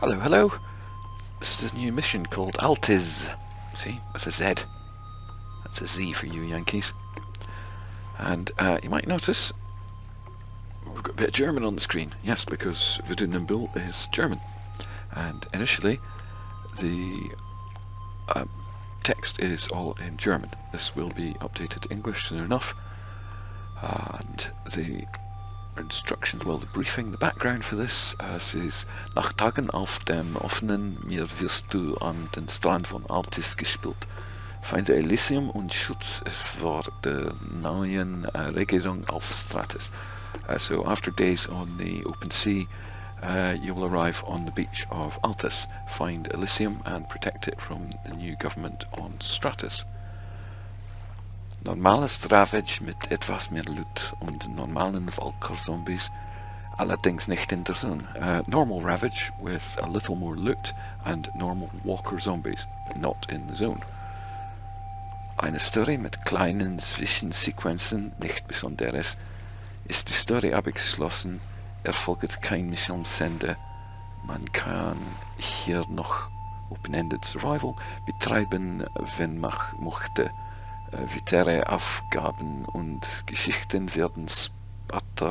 Hello, hello. This is a new mission called AltiZ. See, with a Z. That's a Z for you Yankees. And you might notice we've got a bit of German on the screen. Yes, because Voodoo Nimble is German. And initially, the text is all in German. This will be updated to English soon enough. And the instructions, well, the briefing, the background for this says: Nach Tagen auf dem offenen Meer wirst du an den Strand von AltiZ gespielt. Finde Elysium und Schutz es vor der neuen Regierung auf Stratus. So after days on the open sea, you will arrive on the beach of AltiZ, find Elysium and protect it from the new government on Stratus. Normales Ravage mit etwas mehr Loot und normalen Walker-Zombies, allerdings nicht in der Zone. Normal Ravage with a little more loot and normal Walker-Zombies, but not in the zone. Eine Story mit kleinen Zwischensequenzen, nicht Besonderes. Ist die Story abgeschlossen, erfolgt kein Missionsende. Man kann hier noch Open-Ended Survival betreiben, wenn man möchte. Weitere Aufgaben und Geschichten werden später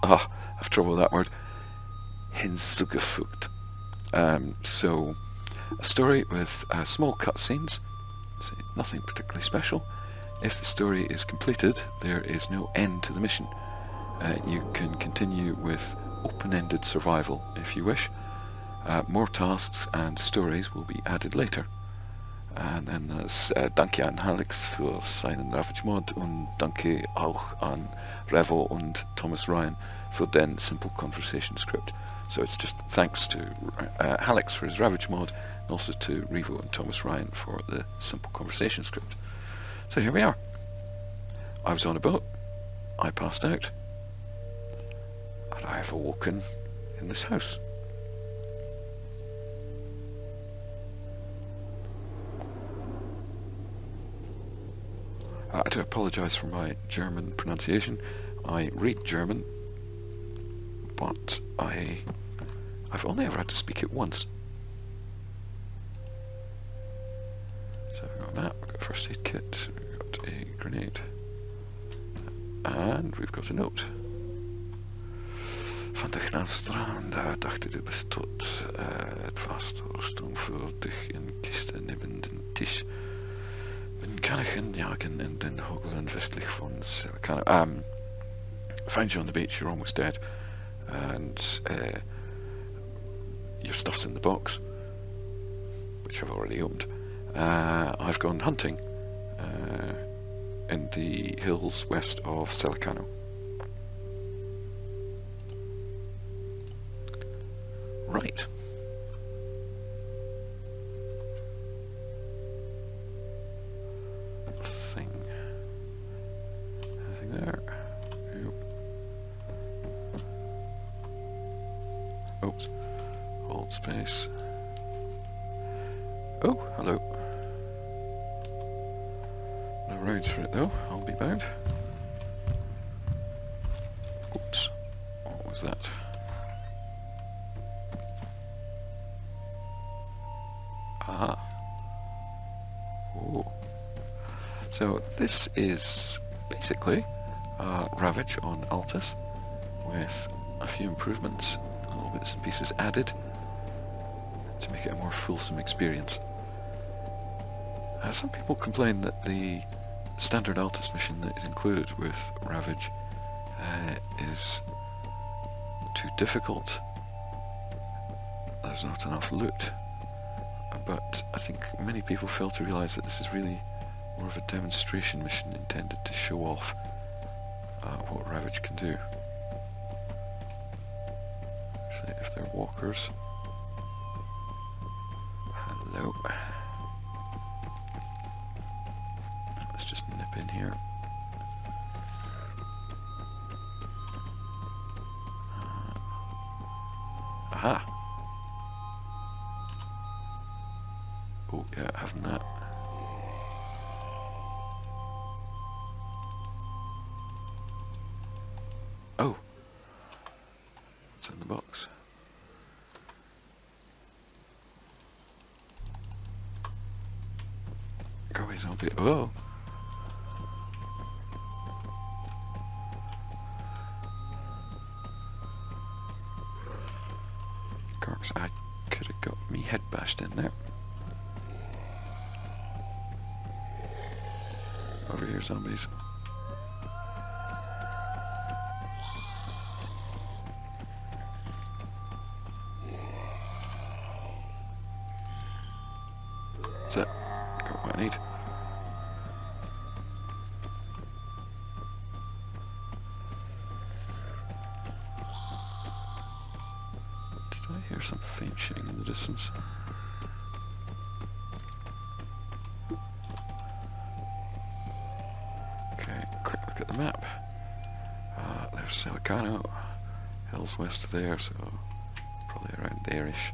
I've trouble with that word. Hinzugefügt. So, a story with small cutscenes, so nothing particularly special. If the story is completed, there is no end to the mission. You can continue with open-ended survival if you wish. More tasks and stories will be added later. And then there's danke an Alex für seinen Ravage-Mod und danke auch an Revo und Thomas Ryan für den Simple Conversation Script. So it's just thanks to Alex for his Ravage mod, and also to Revo and Thomas Ryan for the Simple Conversation Script. So here we are. I was on a boat, I passed out, and I have awoken in this house. I do apologise for my German pronunciation. I read German, but I've only ever had to speak it once. So we've got a map, we've got a first aid kit, we've got a grenade, and we've got a note. Van dich naar Strand, dachte du bist tot. Etwas Rüstung für dich in Kiste neben den Tisch. Bin kann ich jagen in den Hügeln westlich von Silicano. Found you on the beach, you're almost dead. And your stuff's in the box, which I've already opened. I've gone hunting in the hills west of Silicano. Right. Anything there? Nope. Oops. Hold space. Oh, hello. No roads for it though, I'll be bound. Oops. What was that? Aha. Oh. So this is basically Ravage on AltiZ with a few improvements, little bits and pieces added to make it a more fulsome experience. Some people complain that the standard AltiZ mission that is included with Ravage is too difficult. There's not enough loot. But I think many people fail to realise that this is really more of a demonstration mission intended to show off what Ravage can do. Actually, if they're walkers... Hello. Let's just nip in here. Aha! Oh yeah, having that. Oh! It's in the box. Go away, zombie. Oh! Of course, I could have got me head bashed in there. Over here, zombies. That's it. Got what I need. Did I hear some faint shooting in the distance? Okay, quick look at the map. There's Silicano. Hills west of there, so probably around there-ish.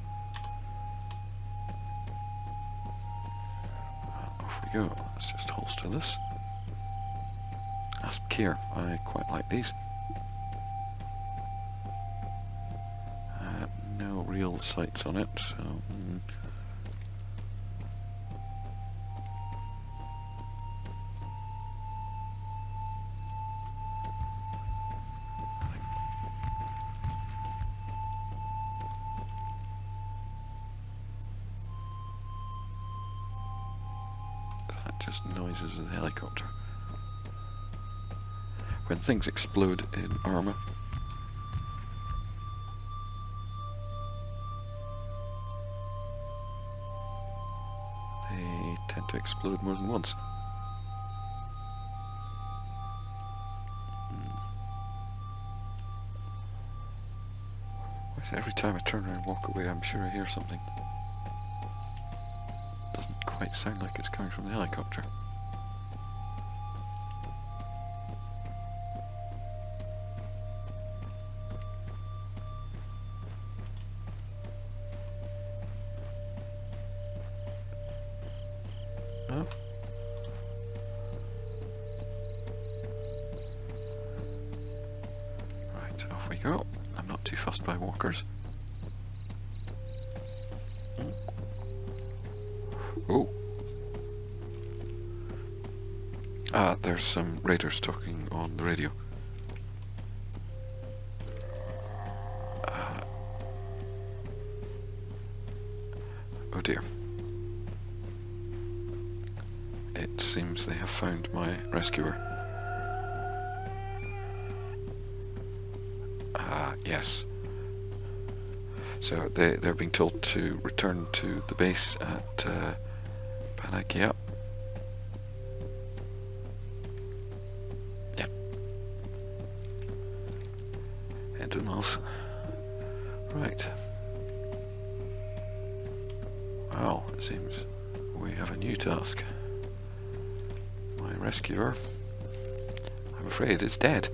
Off we go. Let's just holster this. Asp Kier. I quite like these. No real sights on it, so... That just noises of the helicopter. When things explode in armour, they tend to explode more than once. Why is it every time I turn around and walk away, I'm sure I hear something? Doesn't quite sound like it's coming from the helicopter. No? Right, off we go. I'm not too fussed by walkers. Oh! There's some raiders talking on the radio. Oh dear. It seems they have found my rescuer. Yes. So they're being told to return to the base at Panagia. Yep. Anything else? Right. Well, it seems we have a new task. My rescuer, I'm afraid, is dead.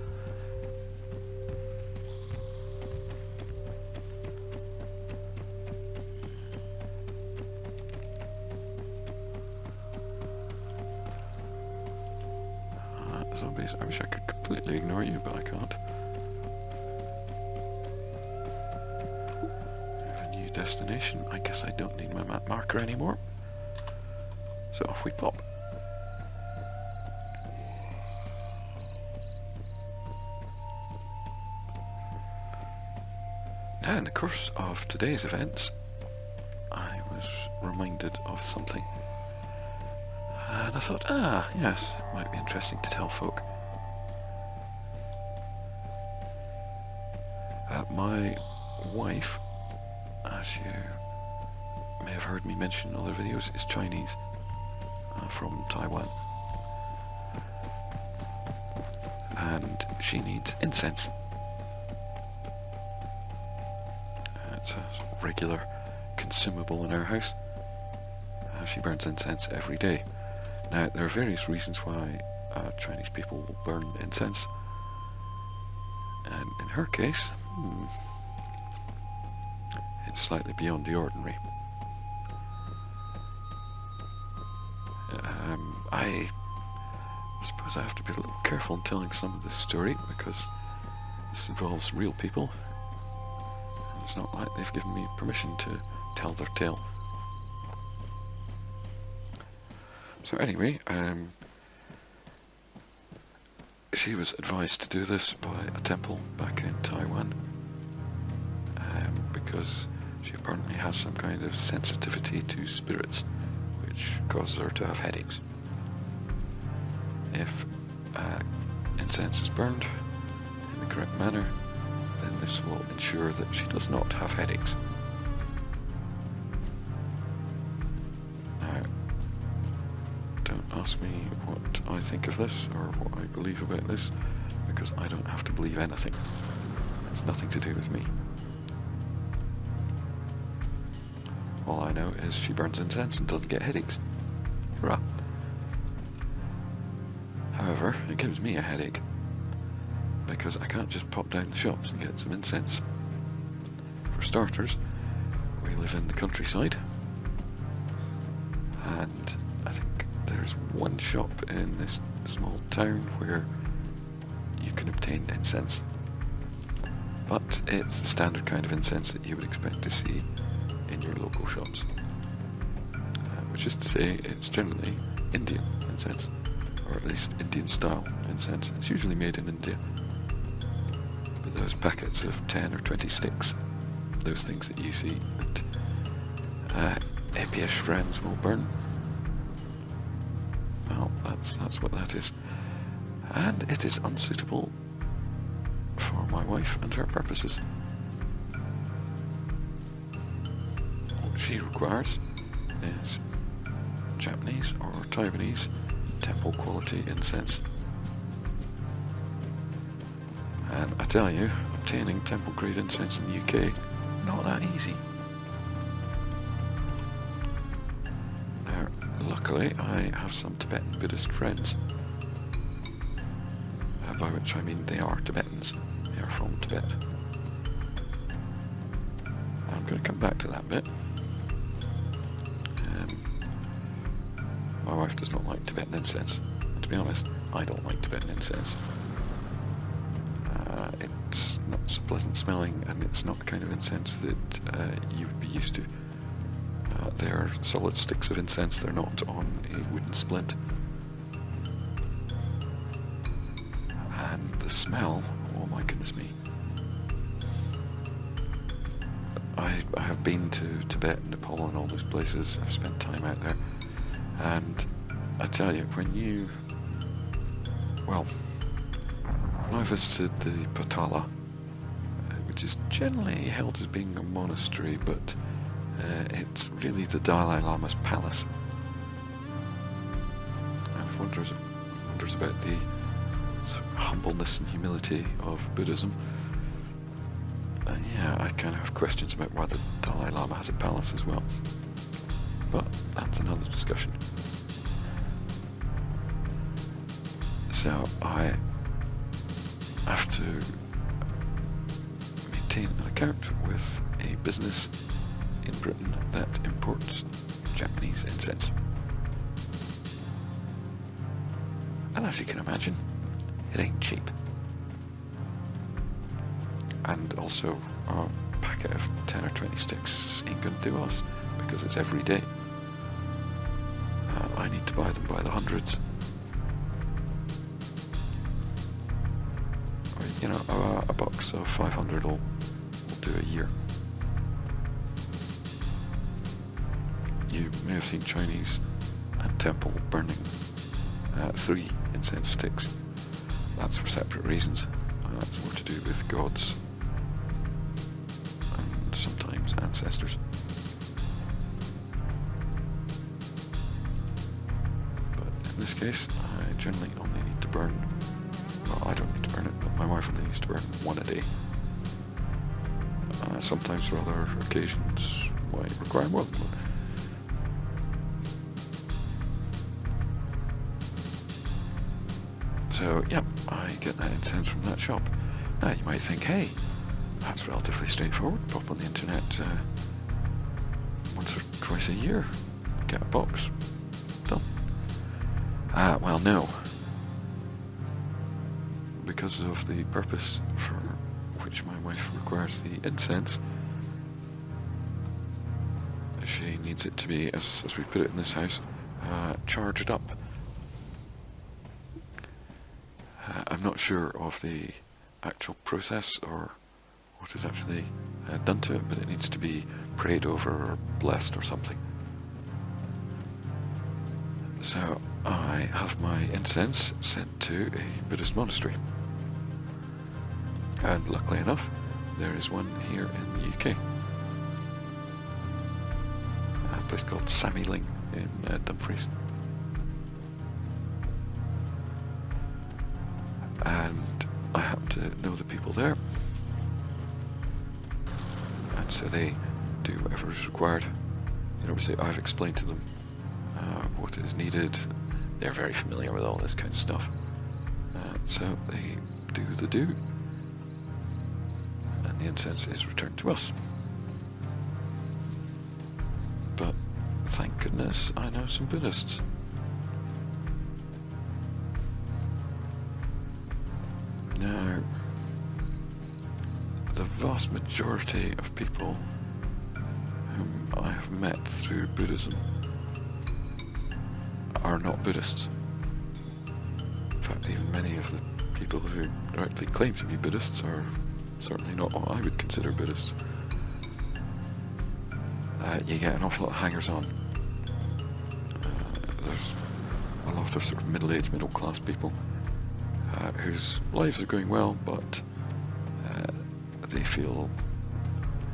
Zombies, I wish I could completely ignore you, but I can't. We have a new destination. I guess I don't need my map marker anymore. So off we pop. Now, in the course of today's events, I was reminded of something. And I thought, yes, might be interesting to tell folk. My wife, as you may have heard me mention in other videos, is Chinese, from Taiwan. And she needs incense. It's a regular consumable in our house. She burns incense every day. Now, there are various reasons why Chinese people will burn incense, and in her case, it's slightly beyond the ordinary. I suppose I have to be a little careful in telling some of this story, because this involves real people, it's not like they've given me permission to tell their tale. So anyway, she was advised to do this by a temple back in Taiwan, because she apparently has some kind of sensitivity to spirits, which causes her to have headaches. If incense is burned in the correct manner, then this will ensure that she does not have headaches. Now, don't ask me what I think of this or what I believe about this, because I don't have to believe anything. It's nothing to do with me. All I know is she burns incense and doesn't get headaches. Hurrah! However, it gives me a headache, because I can't just pop down the shops and get some incense. For starters, we live in the countryside, and I think there's one shop in this small town where you can obtain incense. But it's the standard kind of incense that you would expect to see in your local shops. Which is to say, it's generally Indian incense, or at least Indian style incense. It's usually made in India. But those packets of 10 or 20 sticks, those things that you see that hippie-ish friends will burn, well, that's what that is. And it is unsuitable for my wife and her purposes. What she requires is Japanese or Taiwanese temple quality incense. And I tell you, obtaining temple grade incense in the UK, not that easy. Now, luckily I have some Tibetan Buddhist friends, by which I mean they are Tibetans. They are from Tibet. I'm going to come back to that bit. My wife does not like Tibetan incense, and to be honest, I don't like Tibetan incense. It's not so pleasant smelling, and it's not the kind of incense that you would be used to. They're solid sticks of incense, they're not on a wooden splint. And the smell, oh my goodness me. I have been to Tibet and Nepal and all those places, I've spent time out there. And I tell you, when I visited the Patala, which is generally held as being a monastery, but it's really the Dalai Lama's palace. And wonders about the sort of humbleness and humility of Buddhism. And yeah, I kind of have questions about why the Dalai Lama has a palace as well. But that's another discussion. So I have to maintain an account with a business in Britain that imports Japanese incense. And as you can imagine, it ain't cheap. And also, a packet of 10 or 20 sticks ain't going to do us, because it's every day. I need to buy them by the hundreds. A box of 500 will do a year. You may have seen Chinese at temple burning 3 incense sticks. That's for separate reasons. That's more to do with gods and sometimes ancestors. But in this case, I generally only need to burn, well, I don't need to burn it, but my wife only needs to burn 1 a day. Sometimes for other occasions might require more than 1. So, yep, I get that incense from that shop. Now, you might think, hey, that's relatively straightforward. Pop on the internet once or twice a year, get a box, done. Well, no. Because of the purpose for which my wife requires the incense, she needs it to be, as we put it in this house, charged up. I'm not sure of the actual process or what is actually done to it, but it needs to be prayed over or blessed or something. So I have my incense sent to a Buddhist monastery. And luckily enough, there is one here in the UK. A place called Samyling in Dumfries. And I happen to know the people there. And so they do whatever is required. Obviously I've explained to them what is needed. They're very familiar with all this kind of stuff. So they do the do. And the incense is returned to us. But thank goodness I know some Buddhists. Now, the vast majority of people whom I have met through Buddhism are not Buddhists. In fact, even many of the people who directly claim to be Buddhists are certainly not what I would consider Buddhists. You get an awful lot of hangers-on. There's a lot of sort of middle-aged, middle-class people whose lives are going well, but they feel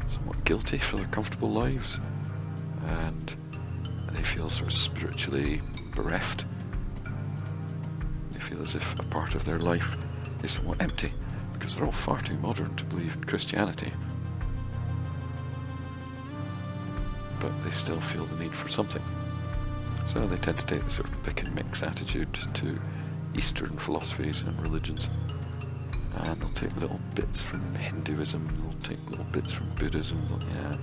somewhat guilty for their comfortable lives, and they feel sort of spiritually bereft. They feel as if a part of their life is somewhat empty, because they're all far too modern to believe in Christianity. But they still feel the need for something. So they tend to take the sort of pick and mix attitude to Eastern philosophies and religions. And they'll take little bits from Hinduism, they'll take little bits from Buddhism, and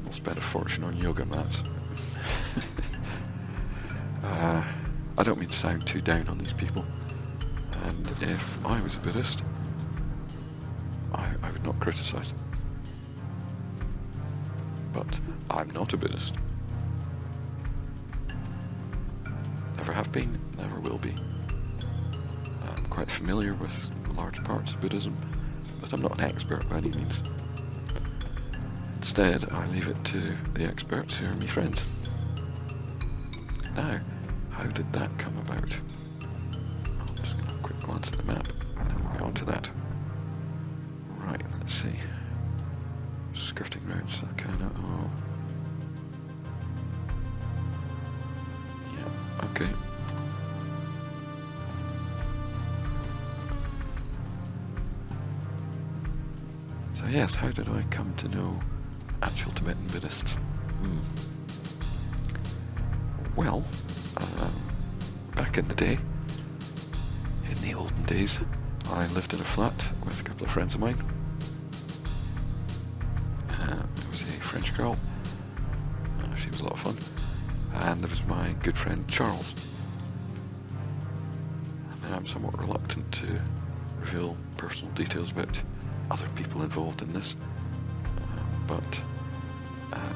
they'll spend a fortune on yoga mats. I don't mean to sound too down on these people, and if I was a Buddhist, I would not criticise them. But I'm not a Buddhist. Never have been, never will be. I'm quite familiar with large parts of Buddhism, but I'm not an expert by any means. Instead, I leave it to the experts who are my friends. Now, how did that come about? I'm just going to have a quick glance at the map, and then we'll get on to that. Right, let's see. Skirting round Sakana. Oh. Yeah, okay. So yes, how did I come to know actual Tibetan Buddhists? Well, back in the day, in the olden days, I lived in a flat with a couple of friends of mine. There was a French girl, she was a lot of fun, and there was my good friend Charles. And I'm somewhat reluctant to reveal personal details about other people involved in this, but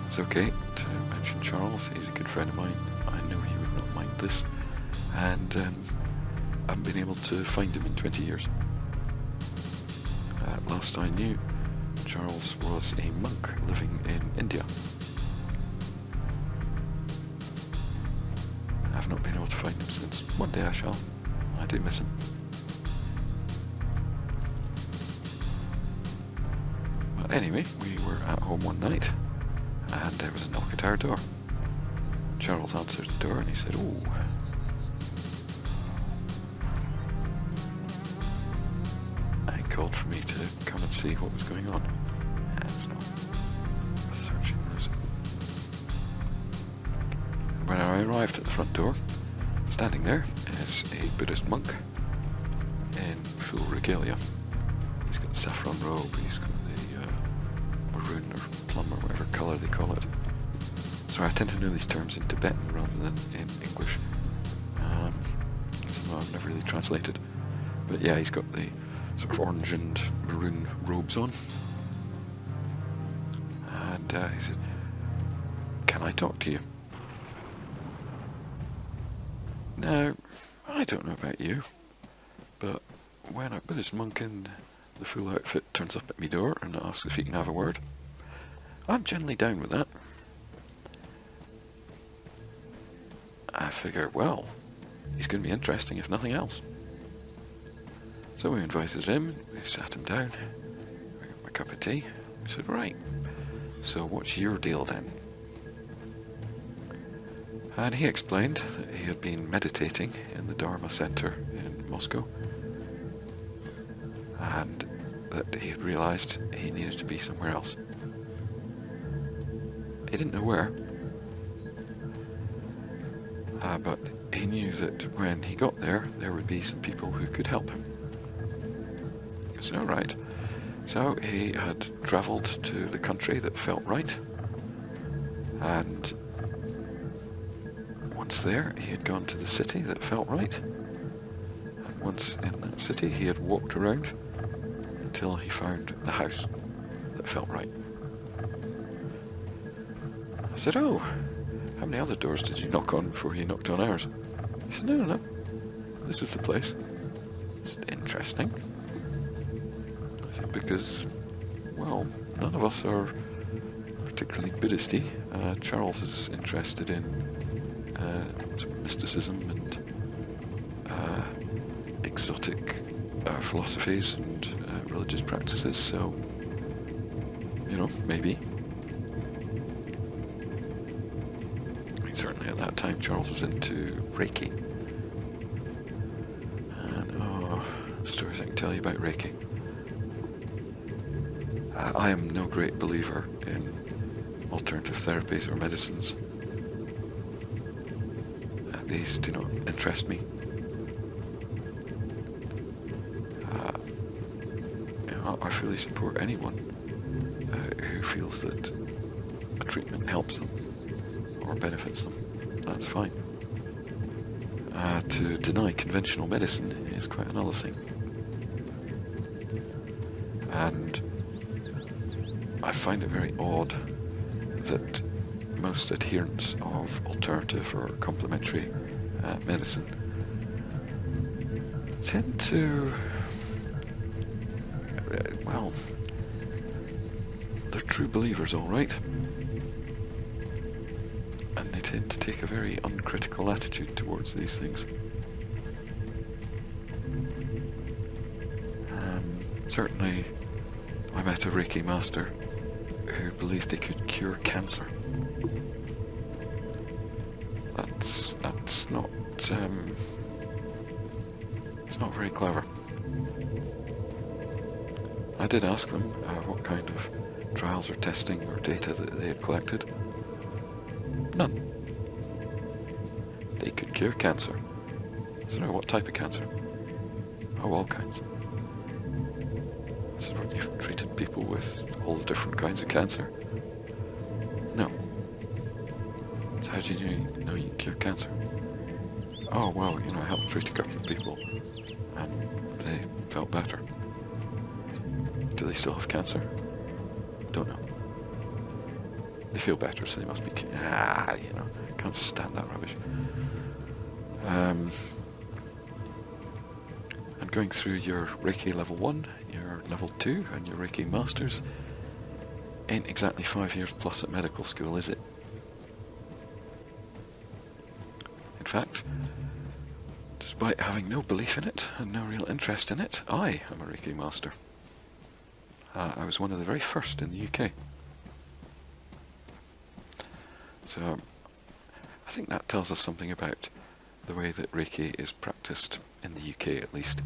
it's okay to mention Charles. He's a good friend of mine. I know he would not mind this, and I haven't been able to find him in 20 years. Last I knew, Charles was a monk living in India. I've not been able to find him since. One day I shall. I do miss him. But anyway, we were at home one night, and there was a knock at our door. Charles answered the door and he said, "Oh." And he called for me to come and see what was going on. And so, searching was. And when I arrived at the front door, standing there is a Buddhist monk in full regalia. He's got the saffron robe, he's got the maroon or plum or whatever colour they call it. So I tend to know these terms in Tibetan rather than in English. Somehow I've never really translated. But yeah, he's got the sort of orange and maroon robes on. he said, "Can I talk to you?" Now, I don't know about you, but when a Buddhist monk in the full outfit turns up at me door and asks if he can have a word, I'm generally down with that. I figure, well, he's going to be interesting if nothing else. So we invited him, we sat him down, I got my cup of tea. We said, right, so what's your deal then? And he explained that he had been meditating in the Dharma Center in Moscow, and that he had realized he needed to be somewhere else. He didn't know where, but he knew that when he got there, there would be some people who could help him. I said, all right. So he had travelled to the country that felt right, and once there, he had gone to the city that felt right, and once in that city, he had walked around until he found the house that felt right. I said, oh, how many other doors did you knock on before you knocked on ours? He said, no, this is the place. It's interesting. I said, because, well, none of us are particularly Buddhisty. Charles is interested in sort of mysticism and exotic philosophies and religious practices, so, you know, maybe. I mean, certainly at that time Charles was into Reiki. And, stories I can tell you about Reiki. I am no great believer in alternative therapies or medicines. These do not interest me. I fully support anyone who feels that a treatment helps them or benefits them. That's fine. To deny conventional medicine is quite another thing. And I find it very odd that most adherents of alternative or complementary medicine tend to, well, they're true believers, all right, and they tend to take a very uncritical attitude towards these things. Certainly, I met a Reiki master who believed they could cure cancer. That's not, it's not very clever. I did ask them what kind of trials or testing or data that they had collected. None. They could cure cancer. I said, oh, what type of cancer? Oh, all kinds. I said, well, you've treated people with all the different kinds of cancer? No. So how do you know you can cure cancer? Oh, well, you know, I helped treat a couple of people and they felt better. Do they still have cancer? Don't know. They feel better, so they must be... you know, can't stand that rubbish. And going through your Reiki level 1, your level 2, and your Reiki masters ain't exactly 5 years plus at medical school, is it? In fact, despite having no belief in it and no real interest in it, I am a Reiki master. I was one of the very first in the UK. So I think that tells us something about the way that Reiki is practiced in the UK, at least.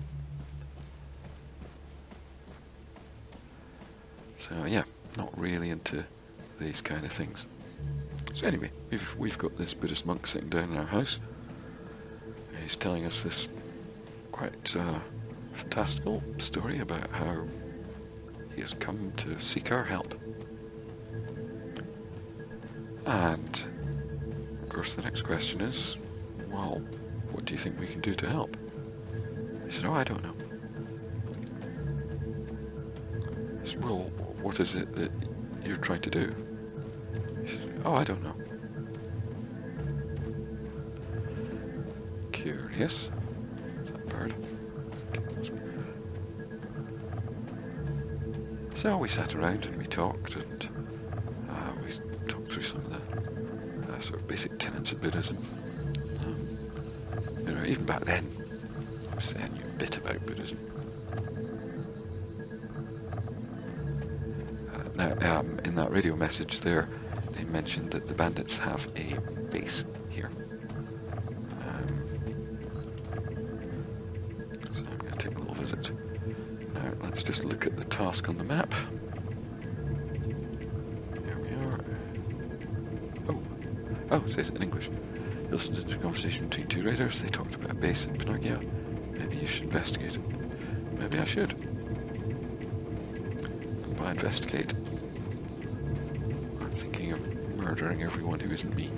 So yeah, not really into these kind of things. So anyway, we've got this Buddhist monk sitting down in our house. He's telling us this quite fantastical story about how he has come to seek our help. And of course the next question is, well, what do you think we can do to help? He said, oh, I don't know. I said, well, what is it that you're trying to do? Oh, I don't know. Curious. Is that a bird? So we sat around and we talked, and we talked through some of the sort of basic tenets of Buddhism. You know, even back then, obviously I knew a bit about Buddhism. Now, in that radio message there, they mentioned that the bandits have a base here. So I'm going to take a little visit. Now, let's just look at the task on the map. There we are. Oh, it says it in English. You listened to a conversation between two raiders. They talked about a base in Pinocchio. Maybe you should investigate. Maybe I should. And by investigate, I'm thinking of murdering everyone who isn't me.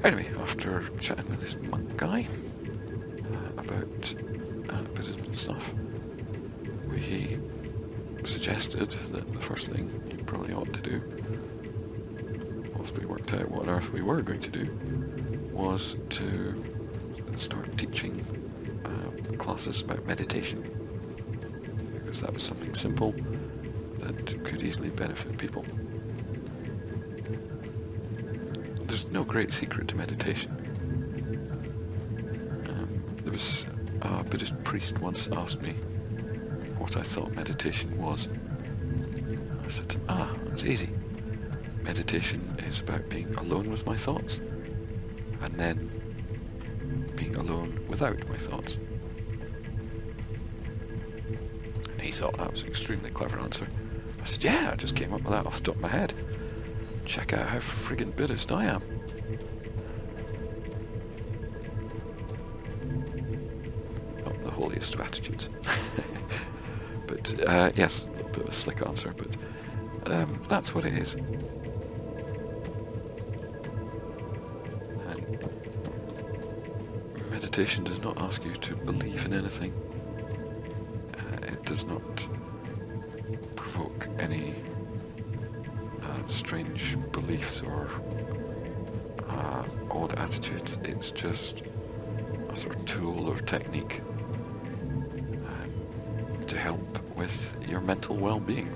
Anyway, after chatting with this monk guy about Buddhism and stuff, we suggested that the first thing you probably ought to do, once we worked out what on earth we were going to do, was to start teaching classes about meditation, because that was something simple that could easily benefit people. There's no great secret to meditation. There was a Buddhist priest once asked me what I thought meditation was. I said to him, that's easy. Meditation is about being alone with my thoughts, and then being alone without my thoughts. And he thought that was an extremely clever answer. I said, yeah, I just came up with that off the top of my head. Check out how friggin' Buddhist I am. Not the holiest of attitudes. But, yes, a little bit of a slick answer, but that's what it is. And meditation does not ask you to believe in anything. It does not provoke any strange beliefs or odd attitudes. It's just a sort of tool or technique to help with your mental well-being.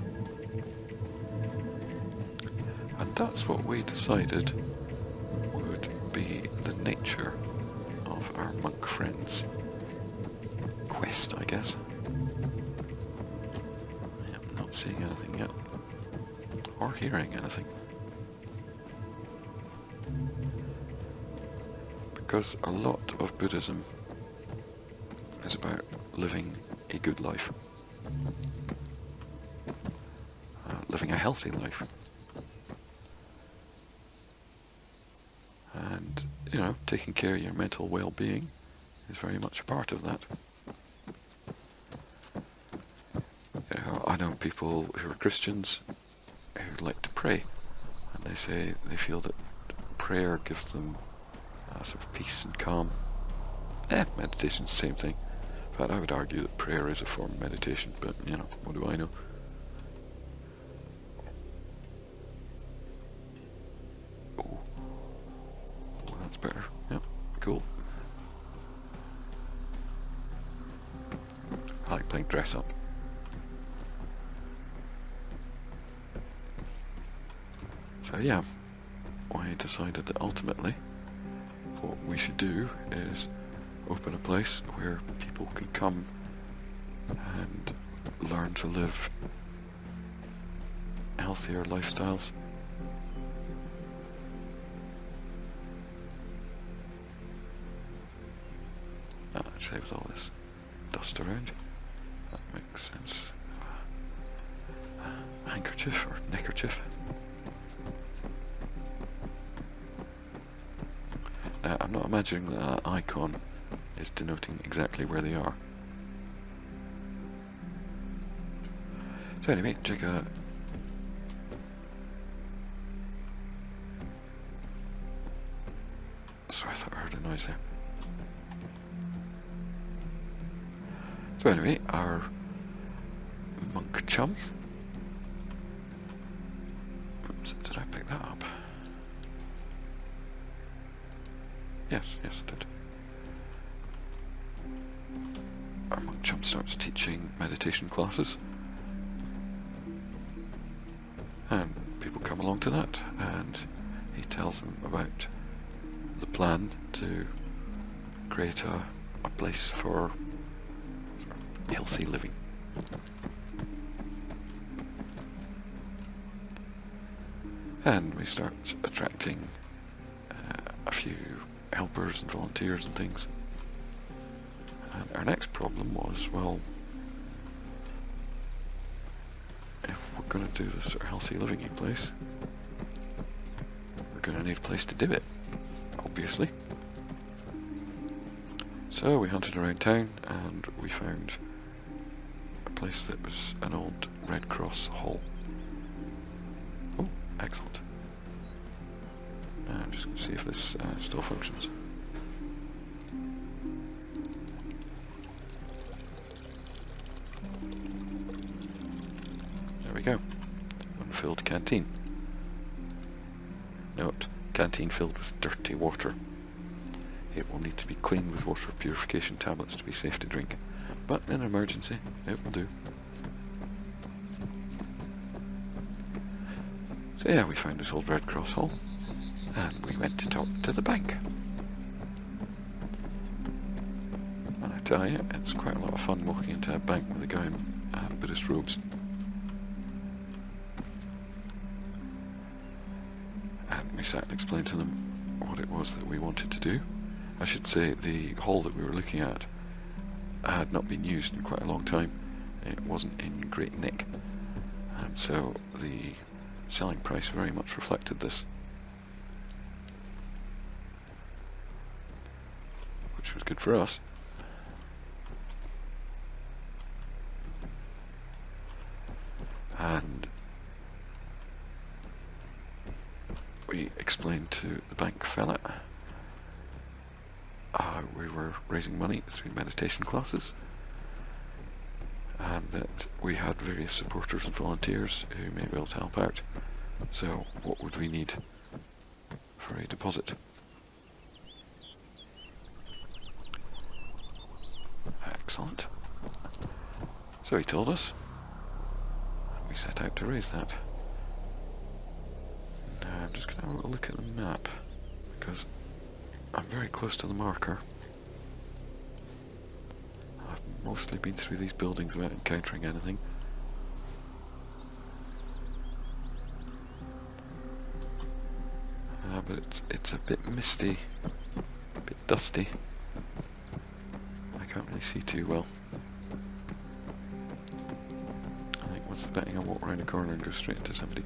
And that's what we decided would be the nature of our monk friends' quest, I guess. I'm not seeing anything yet, or hearing anything. Because a lot of Buddhism is about living a good life. Living a healthy life. And, you know, taking care of your mental well-being is very much a part of that. You know, I know people who are Christians who like to pray, and they say they feel that prayer gives them sort of peace and calm. Meditation's the same thing. In fact, I would argue that prayer is a form of meditation, but, you know, what do I know? Oh, that's better. Yep, cool. I like playing dress up. So yeah, I decided that ultimately what we should do is open a place where people can come and learn to live healthier lifestyles. Actually, with all this dust around, that makes sense. Handkerchief or neckerchief. Now, I'm not imagining that icon is denoting exactly where they are. So anyway, check out. Sorry, I thought I heard a noise there. So anyway, our monk chum. Oops, did I pick that up? Yes, I did. Our monk chum starts teaching meditation classes. And people come along to that, and he tells them about the plan to create a place for healthy living. And we start attracting a few helpers and volunteers and things. And our next problem was, well, if we're going to do this sort of healthy living place, we're going to need a place to do it, obviously. So we hunted around town and we found a place that was an old Red Cross hall. Oh, excellent. I'm just going to see if this still functions. There we go. Unfilled canteen. Note, canteen filled with dirty water. It will need to be cleaned with water purification tablets to be safe to drink. But in an emergency, it will do. So yeah, we found this old Red Cross hall, and we went to talk to the bank. And I tell you, it's quite a lot of fun walking into a bank with a guy in Buddhist robes. And we sat and explained to them what it was that we wanted to do. I should say the hall that we were looking at had not been used in quite a long time. It wasn't in great nick, and so the selling price very much reflected this, which was good for us. And we explained to the bank fella we were raising money through meditation classes, and that we had various supporters and volunteers who may be able to help out. So what would we need for a deposit? Excellent. So he told us, and we set out to raise that. Now I'm just going to have a little look at the map, because I'm very close to the marker. I've mostly been through these buildings without encountering anything. But it's a bit misty, a bit dusty. I can't really see too well. I think once the betting, I'll walk around the corner and go straight into somebody.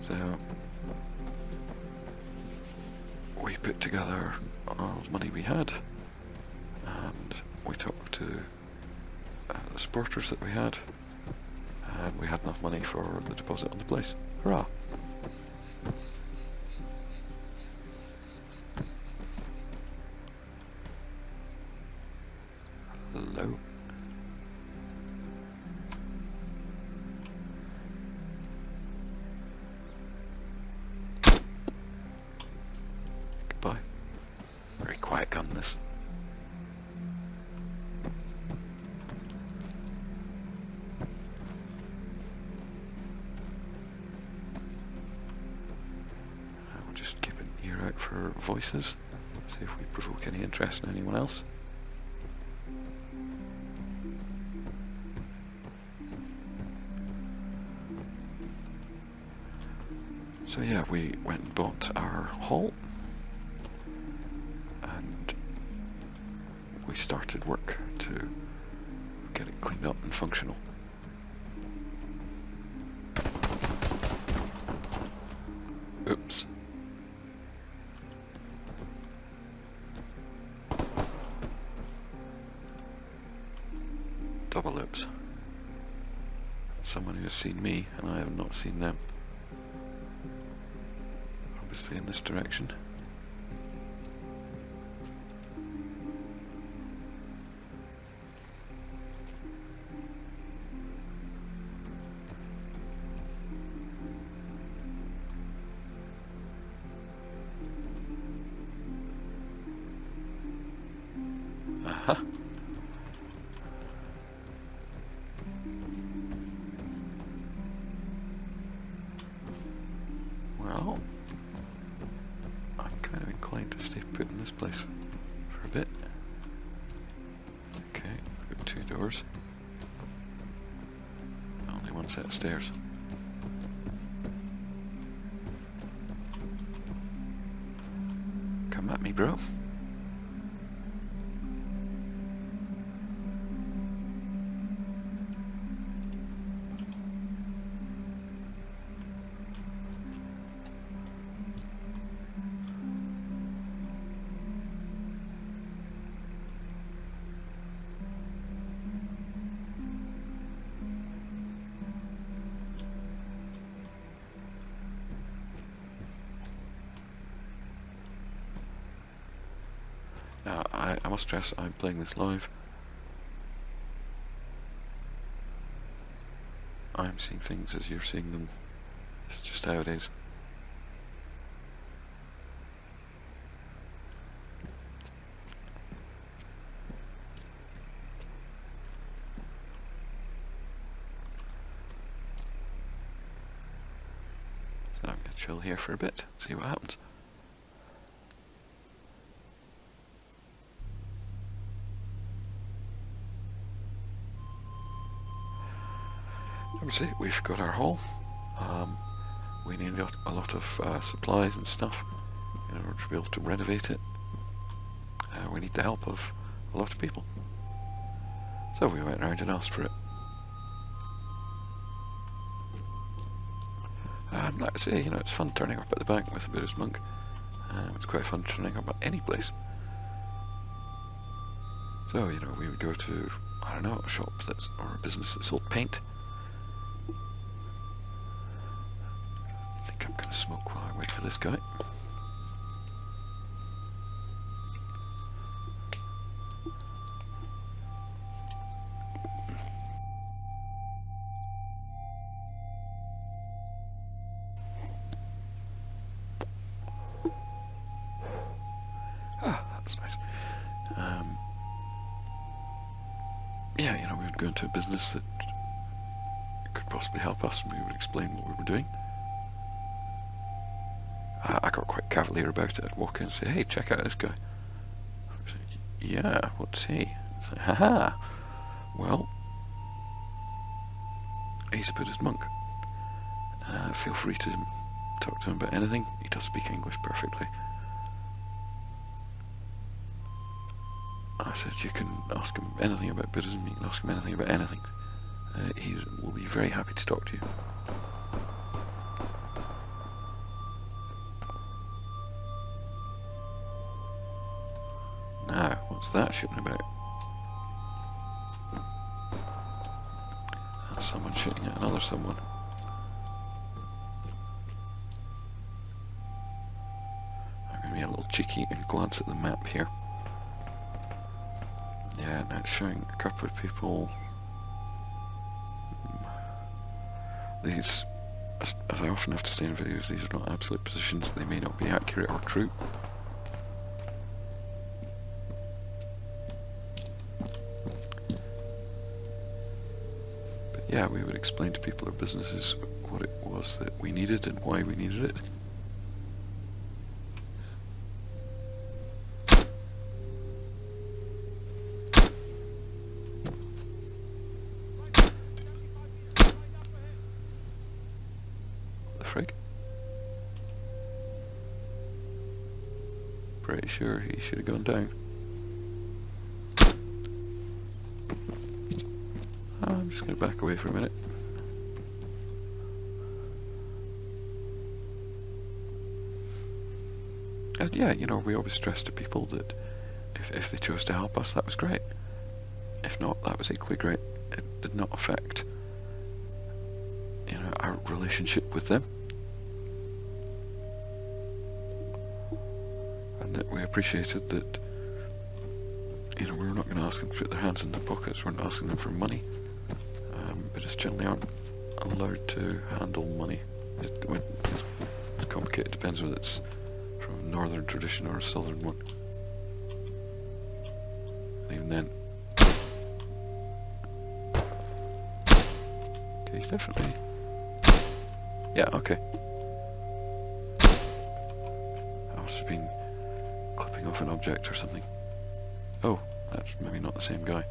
So we put together all the money we had, and we talked to the supporters that we had, and we had enough money for the deposit on the place. Hurrah! Hello. Goodbye. Very quiet gun, this. I'll just keep an ear out for voices, see if we provoke any interest in anyone else. So yeah, we went and bought our hall, and we started work to get it cleaned up and functional. Oops. Double oops. Someone who has seen me and I have not seen them. Obviously in this direction. Well, I'm kind of inclined to stay put in this place for a bit. Okay, we've got 2 doors. Only 1 set of stairs. Come at me, bro. Now, I must stress, I'm playing this live. I'm seeing things as you're seeing them. It's just how it is. So I'm going to chill here for a bit, see what happens. That's it, we've got our haul. We need a lot of supplies and stuff in order to be able to renovate it. We need the help of a lot of people. So we went around and asked for it. Like I say, you know, it's fun turning up at the bank with a Buddhist monk. It's quite fun turning up at any place. So, you know, we would go to, I don't know, a shop that's, or a business that sold paint. I think I'm going to smoke while I wait for this guy. Ah, that's nice. Yeah, you know, we would go into a business that could possibly help us, and we would explain what we were doing. I got quite cavalier about it. I'd walk in and say, "Hey, check out this guy." I'd say, "Yeah, what's he?" I'd say, "Haha, well, he's a Buddhist monk. Feel free to talk to him about anything. He does speak English perfectly." I said, "You can ask him anything about Buddhism, you can ask him anything about anything. He will be very happy to talk to you." Now, what's that shooting about? That's someone shooting at another someone. I'm going to be a little cheeky and glance at the map here. Yeah, now it's showing a couple of people. These, as I often have to say in videos, these are not absolute positions. They may not be accurate or true. But yeah, we would explain to people or businesses what it was that we needed and why we needed it. Frig. Pretty sure he should have gone down. I'm just going to back away for a minute. And yeah, you know, we always stress to people that if they chose to help us, that was great. If not, that was equally great. It did not affect, you know, our relationship with them. And that we appreciated that, you know, we were not going to ask them to put their hands in their pockets, we weren't asking them for money. Buddhists generally aren't allowed to handle money. It's complicated, it depends whether it's from a northern tradition or a southern one. And even then... Okay, he's definitely... Yeah, okay. must have been clipping off an object or something. Oh, that's maybe not the same guy.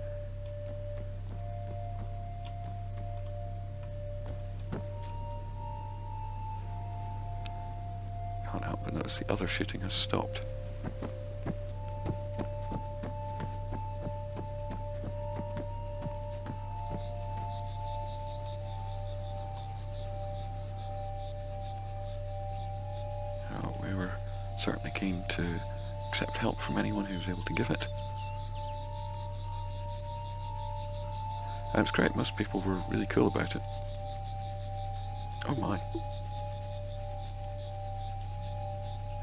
Can't help but notice the other shooting has stopped. We were certainly keen to accept help from anyone who was able to give it. And it's great, most people were really cool about it. Oh my.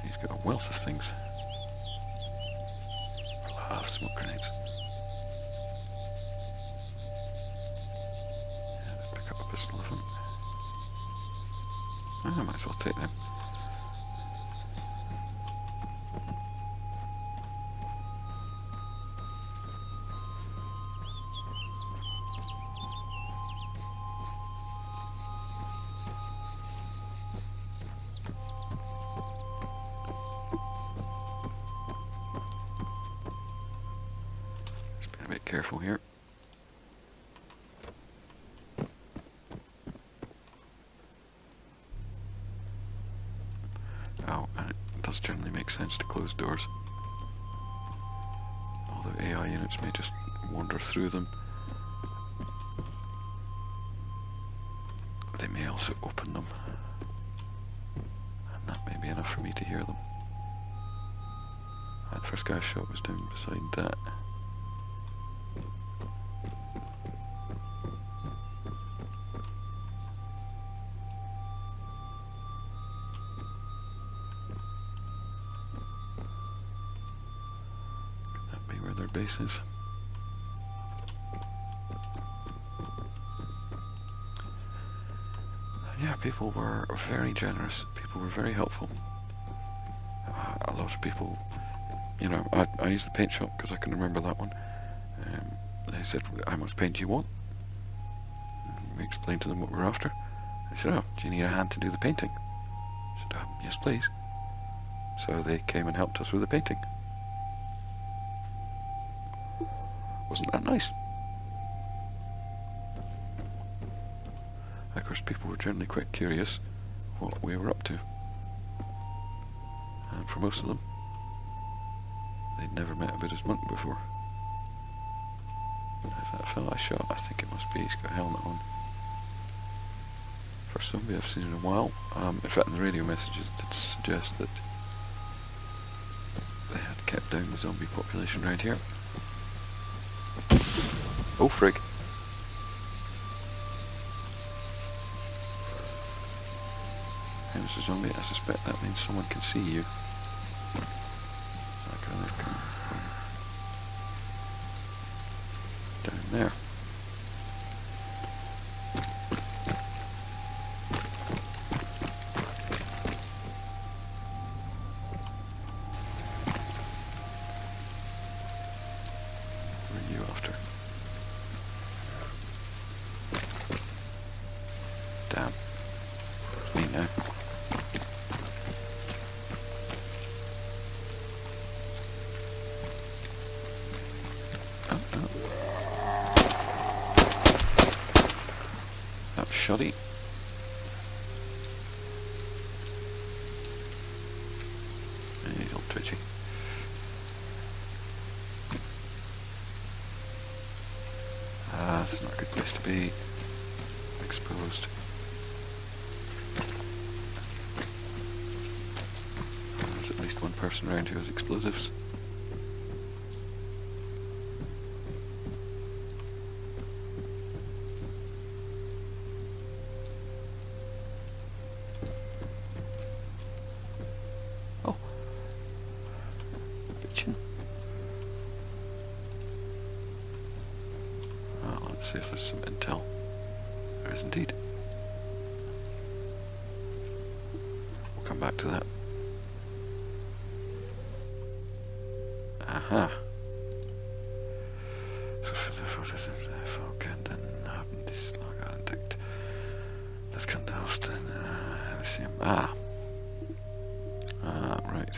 He's got a wealth of things. A lot of smoke grenades. Yeah, let's pick up a pistol of them. I might as well take them. A bit careful here. Oh, and it does generally make sense to close doors. Although AI units may just wander through them, they may also open them. And that may be enough for me to hear them. The first guy I shot was down beside that. Their bases. And yeah, people were very generous. People were very helpful. A lot of people, you know, I used the paint shop because I can remember that one. They said, "How much paint do you want?" And we explained to them what we were after. They said, "Oh, do you need a hand to do the painting?" I said, "Yes, please." So they came and helped us with the painting. Wasn't that nice? Of course, people were generally quite curious what we were up to. And for most of them, they'd never met a Buddhist monk before. That fellow I shot, I think it must be, he's got a helmet on. First zombie I've seen in a while. In fact, in the radio messages it did suggest that they had kept down the zombie population around here. Oh frig. Hey, Mr. Zombie, I suspect that means someone can see you. That guy they've come from down there. Who are you after? Damn. It's me now. Oh. That was shoddy. He's all twitchy. That's not a good place to be. Exposed. There's at least one person around who has explosives. Oh. Bitchin'. Well, let's see if there's some intel. There is indeed. We'll come back to that. Aha. Right.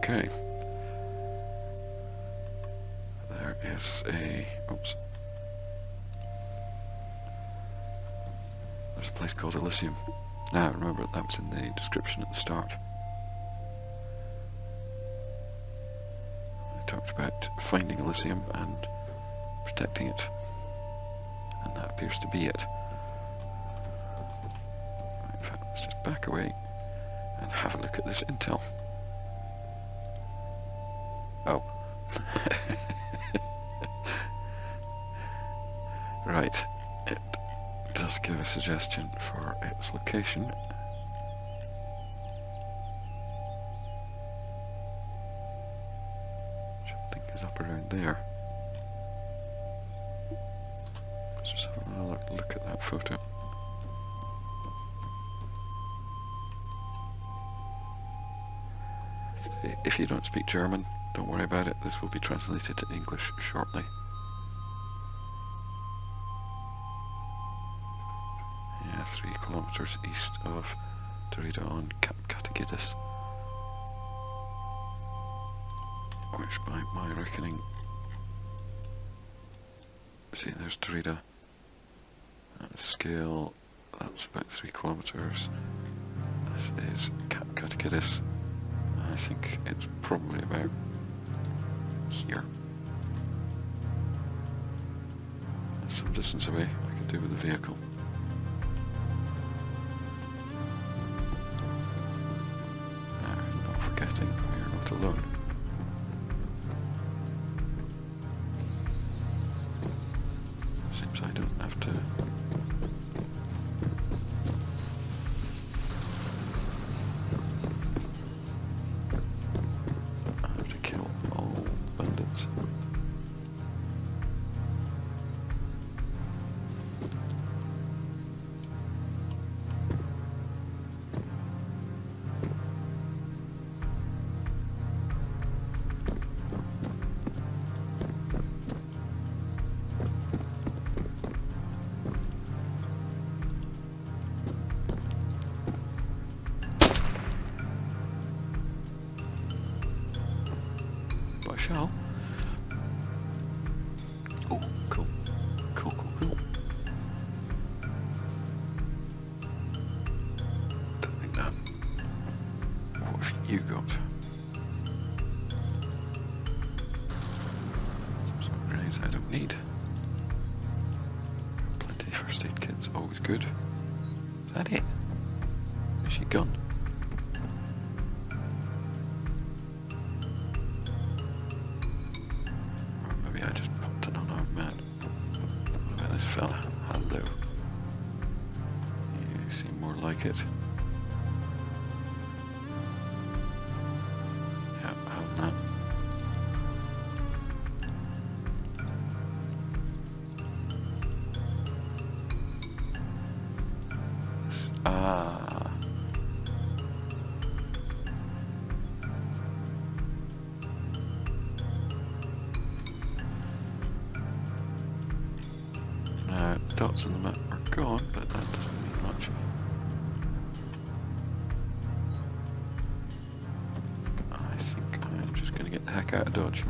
Okay. There is a... oops. There's a place called Elysium. Now, remember, that was in the description at the start. I talked about finding Elysium and protecting it. And that appears to be it. In fact, let's just back away and have a look at this intel. Oh. Right. It does give a suggestion for its location. Which I think is up around there. Let's just have another look at that photo. If you don't speak German, don't worry about it. This will be translated to English shortly. Yeah, 3 kilometers east of Derrida on Cap Catagidis. Which by my reckoning... See, there's Derrida. Scale, that's about 3 kilometers. This is Cap Catagidis. I think it's probably about here. That's some distance away. I could do with a vehicle. Not forgetting we're not alone. Seems I don't have to. Shall. Oh, cool. Cool. Don't think that. What have you got? Some grenades I don't need. Plenty of first aid kits, always good. Is that it? Is she gone? Fella, hello. You seem more like it. Yeah, have that. Dots on the map are gone, but that doesn't mean much. I think I'm just going to get the heck out of Dodge.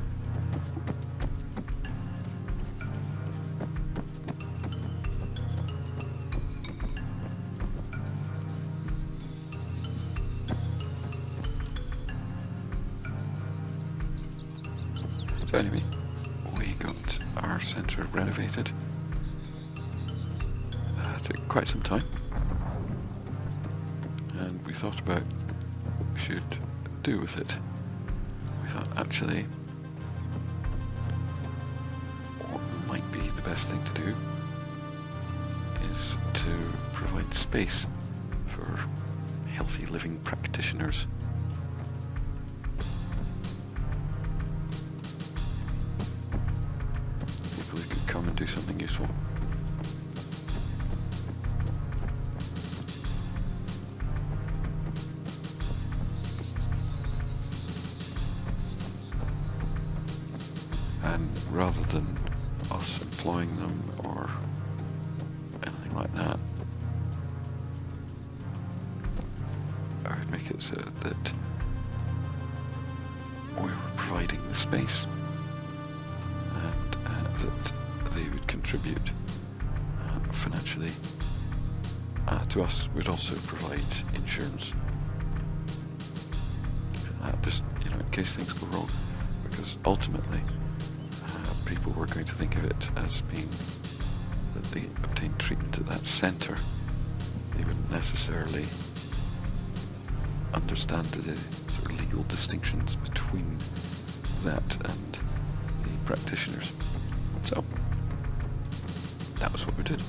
So anyway, we got our centre renovated. Took quite some time, and we thought about what we should do with it. We thought actually what might be the best thing to do is to provide space for healthy living practitioners. People who could come and do something useful. And rather than us employing them or anything like that, so that we were providing the space, and that they would contribute financially to us. We'd also provide insurance, just in case things go wrong, because ultimately people were going to think of it as being that they obtained treatment at that centre. They wouldn't necessarily understand the sort of legal distinctions between that and the practitioners. So that was what we did.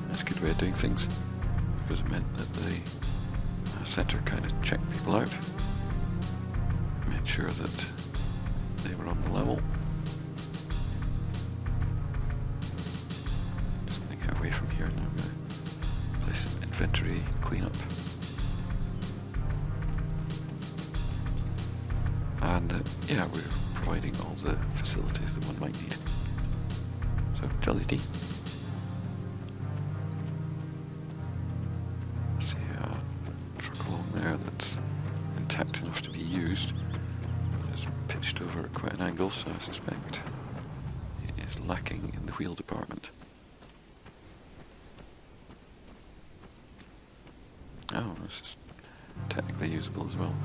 That's a good way of doing things, because it meant that the centre kind of checked people out, made sure that they were on the level. Just going to get away from here now. I'm going to play some inventory cleanup. And yeah, we're providing all the facilities that one might need. So, Jelly D. See a truck along there that's intact enough to be used. It's pitched over at quite an angle, so I suspect it is lacking in the wheel department. Oh, this is technically usable as well.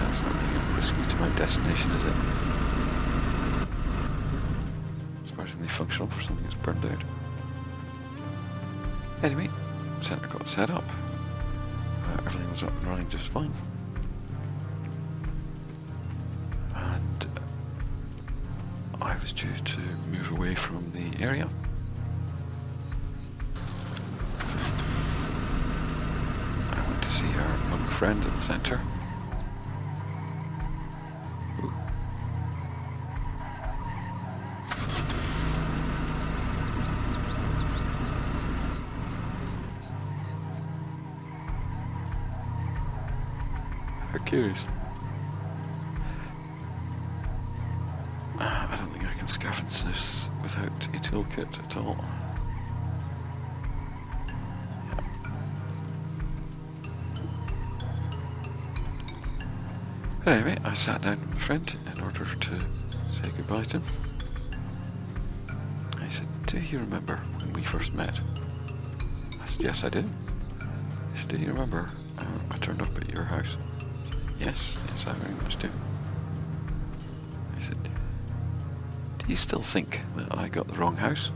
It's not really going to risk me to my destination, is it? Surprisingly functional for something that's burned out. Anyway, centre got set up. Everything was up and running just fine. And I was due to move away from the area. I went to see our monk friend at the centre. Curious. I don't think I can scavenge this without a toolkit at all. Yeah. Anyway, I sat down with my friend in order to say goodbye to him. I said, "Do you remember when we first met?" I said, "Yes, I do." He said, "Do you remember I turned up at your house?" Yes, I very much do. I said, "Do you still think that I got the wrong house?"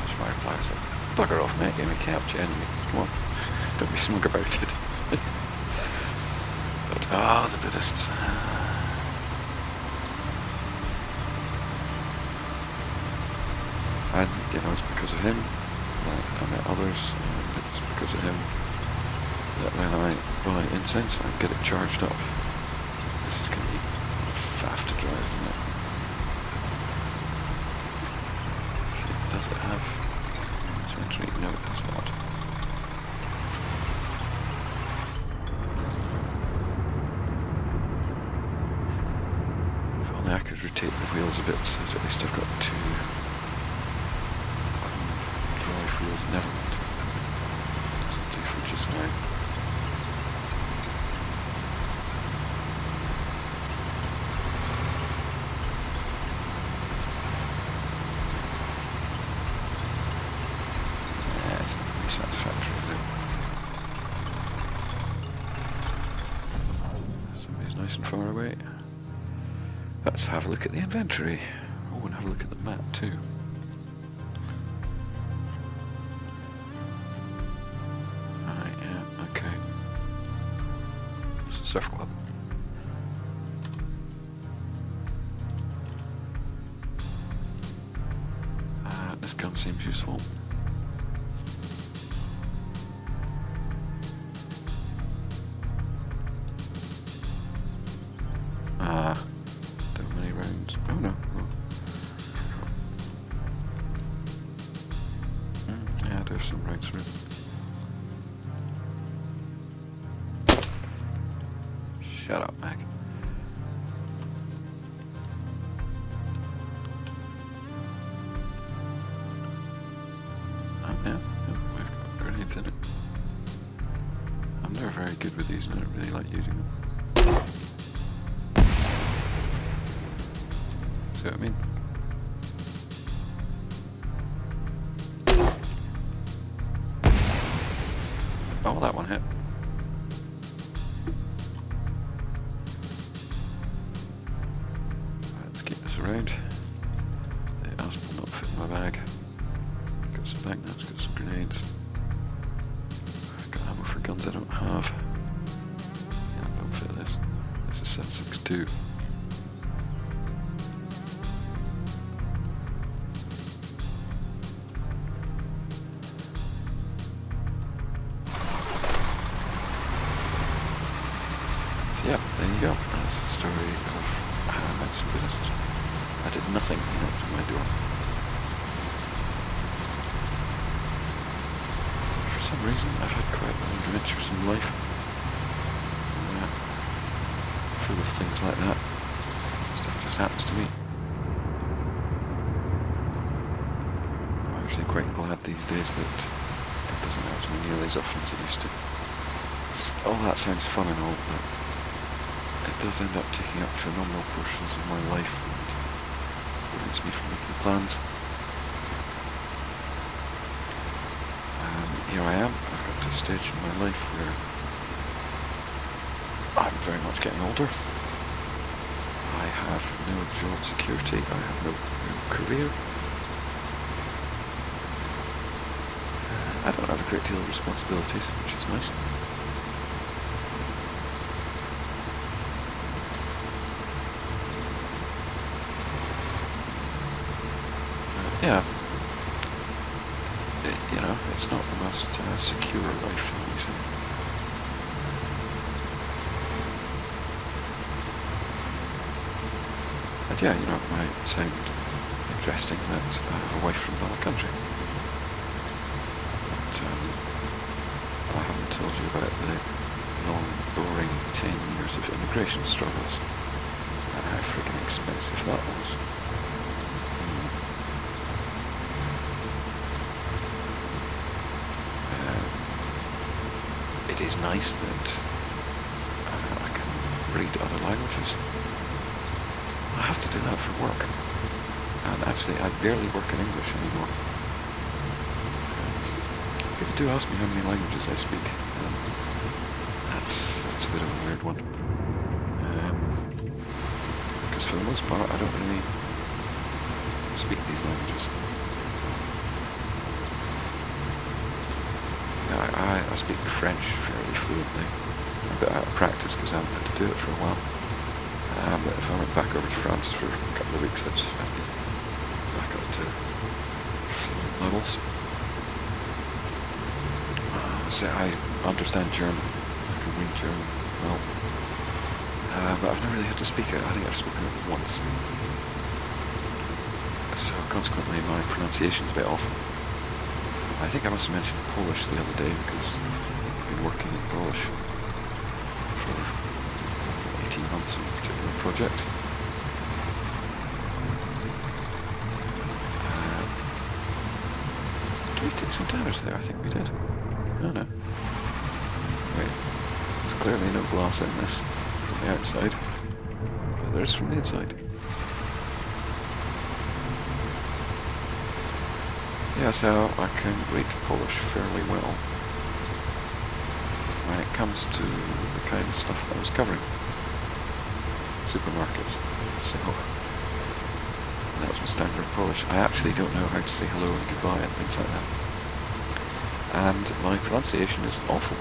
That's my reply. I was like, "Bugger off, mate, give me capture enemy. Come on, don't be smug about it." But, the Buddhists. And, it's because of him that I met others, and it's because of him that when I buy incense, I get it charged up. This is going to be faff to drive, isn't it? So, does it have inventory? No, it does not. If only I could rotate the wheels a bit, so at least I've got two wheels. Never mind. Doesn't do for just now. Yeah, it's not really satisfactory, is it? Somebody's nice and far away. Let's have a look at the inventory. Oh, and have a look at the map too. Surf Club. This gun seems useful. Don't many rounds. Oh no. Yeah, there's some rounds through. Shut up, Mac. Oh, yeah, we've got grenades in it. I'm never very good with these and I don't really like using them. See what I mean? Oh, well, that one hit. Right, let's keep this around. The asp will not fit in my bag. Got some backnaps, got some grenades. Got ammo for guns I don't have. Yeah, I don't fit this. This is 7.62. Yeah, there you go. That's the story of how I met some Buddhists. I did nothing, you know, to my door. For some reason, I've had quite an adventuresome life. Full of things like that. Stuff just happens to me. I'm actually quite glad these days that it doesn't happen to me nearly as often as it used to. All that sounds fun and all, but it does end up taking up phenomenal portions of my life and prevents me from making plans. Here I am. I've got to a stage in my life where I'm very much getting older. I have no job security. I have no career. I don't have a great deal of responsibilities, which is nice. Yeah, you know, it's not the most secure life, shall we say. And yeah, you know, it might sound interesting that I have a wife from another country. But I haven't told you about the long, boring 10 years of immigration struggles and how freaking expensive that was. It is nice that I can read other languages. I have to do that for work. And actually, I barely work in English anymore. People do ask me how many languages I speak. That's a bit of a weird one. Because for the most part, I don't really speak these languages. I speak French fairly fluently. I'm a bit out of practice because I haven't had to do it for a while. But if I went back over to France for a couple of weeks, I'd be back up to fluent levels. So I understand German. I can read German well. But I've never really had to speak it. I think I've spoken it once. So consequently my pronunciation's a bit off. I think I must have mentioned Polish the other day because I've been working in Polish for 18 months on a particular project. Did we take some damage there? I think we did. Oh no. Wait. There's clearly no glass in this from the outside. But there is from the inside. Yeah, so I can read Polish fairly well when it comes to the kind of stuff that I was covering. Supermarkets. So, that was my standard Polish. I actually don't know how to say hello and goodbye and things like that. And my pronunciation is awful.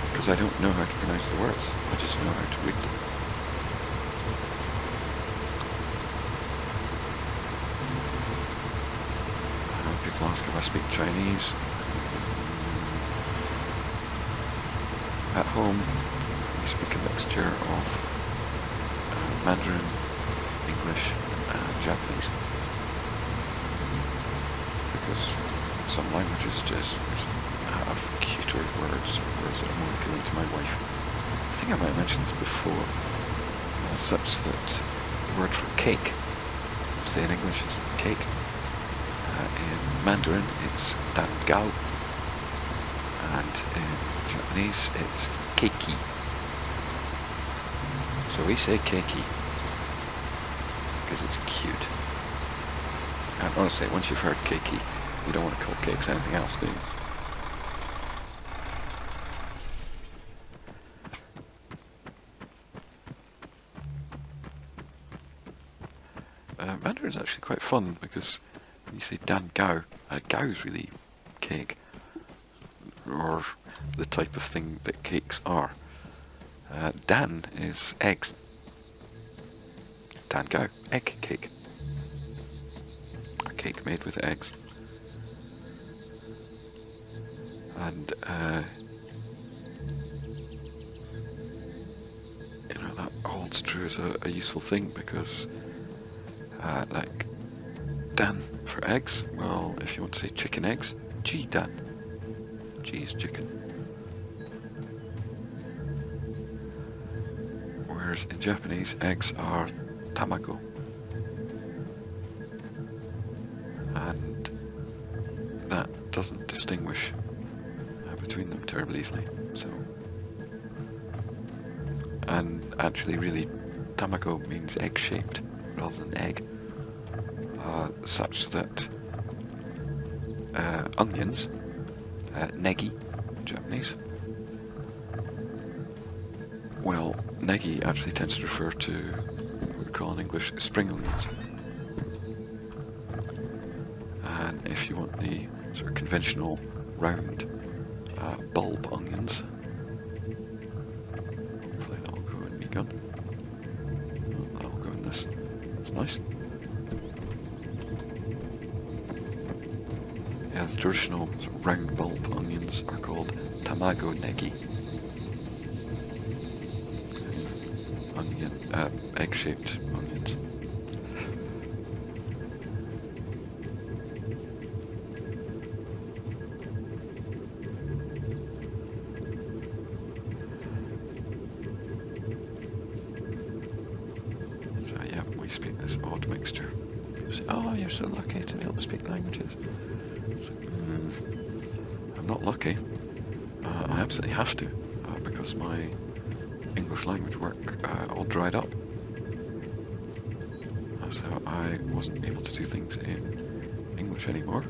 Because I don't know how to pronounce the words. I just know how to read them. People ask if I speak Chinese. At home, we speak a mixture of Mandarin, English, and Japanese. Because some languages just have cuter words, or words that are more appealing to my wife. think I might have mentioned this before, such that the word for cake, say in English, is cake. In Mandarin, it's dan gao, and in Japanese, it's keiki. So we say keiki because it's cute. And honestly, once you've heard keiki, you don't want to call cakes anything else, do you? Mandarin's actually quite fun because when you say dan gao, gao's really cake, or the type of thing that cakes are. Dan is eggs. Dan gao, egg cake. A cake made with eggs. And that holds true as a useful thing because like Dan for eggs, well, if you want to say chicken eggs, G Dan. G is chicken. Whereas in Japanese, eggs are tamago. And that doesn't distinguish between them terribly easily. So, and actually really, tamago means egg-shaped rather than egg. Such that onions, negi in Japanese, well, negi actually tends to refer to what we call in English spring onions. And if you want the sort of conventional round bulb onions, hopefully that'll go in my gun. Oh, that'll go in this. That's nice. Yeah, the traditional sort of round bulb onions are called tamago negi. Egg-shaped onions. So yeah, we speak this odd mixture. Say, oh, you're so lucky to be able to speak languages. I'm not lucky. I absolutely have to, because my English language work all dried up. So I wasn't able to do things in English anymore.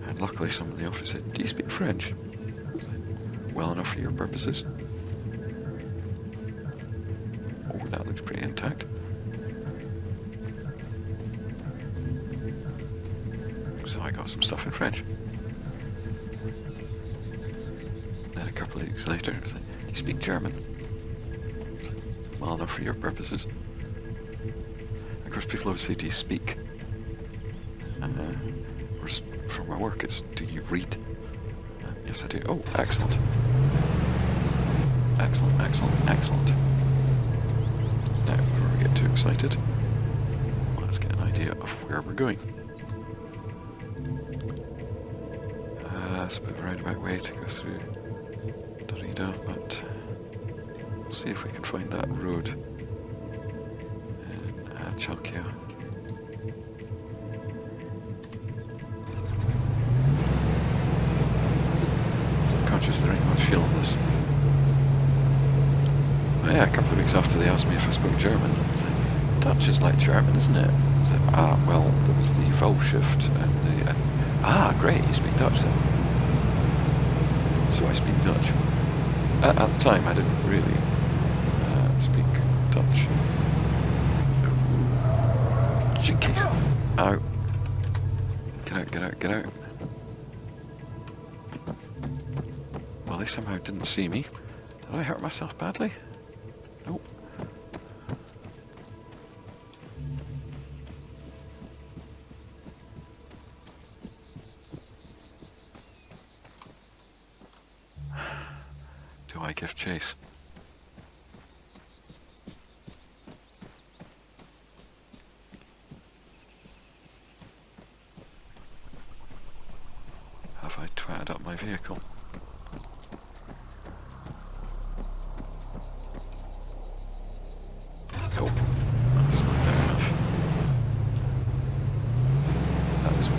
And luckily someone in the office said, do you speak French? I was like, well enough for your purposes. Oh, that looks pretty intact. So I got some stuff in French. Then a couple of weeks later, it was like, you speak German? I was like, well enough for your purposes. Of course, people always say, do you speak? Whereas for my work, it's, do you read? Yes, I do. Oh, excellent. Excellent, excellent, excellent. Now, before we get too excited, let's get an idea of where we're going. It's a bit of a roundabout way to go through Dorida, but we'll see if we can find that road in Chalkia. I'm conscious there ain't much fuel on this. But yeah, a couple of weeks after they asked me if I spoke German, I was like, Dutch is like German, isn't it? I was like, well, there was the vowel shift and the... great, you speak Dutch then. So I speak Dutch. At the time, I didn't really speak Dutch. Jinkies. Ow. Get out, get out, get out. Well, they somehow didn't see me. Did I hurt myself badly? Nope. Do I give chase? Have I twatted up my vehicle?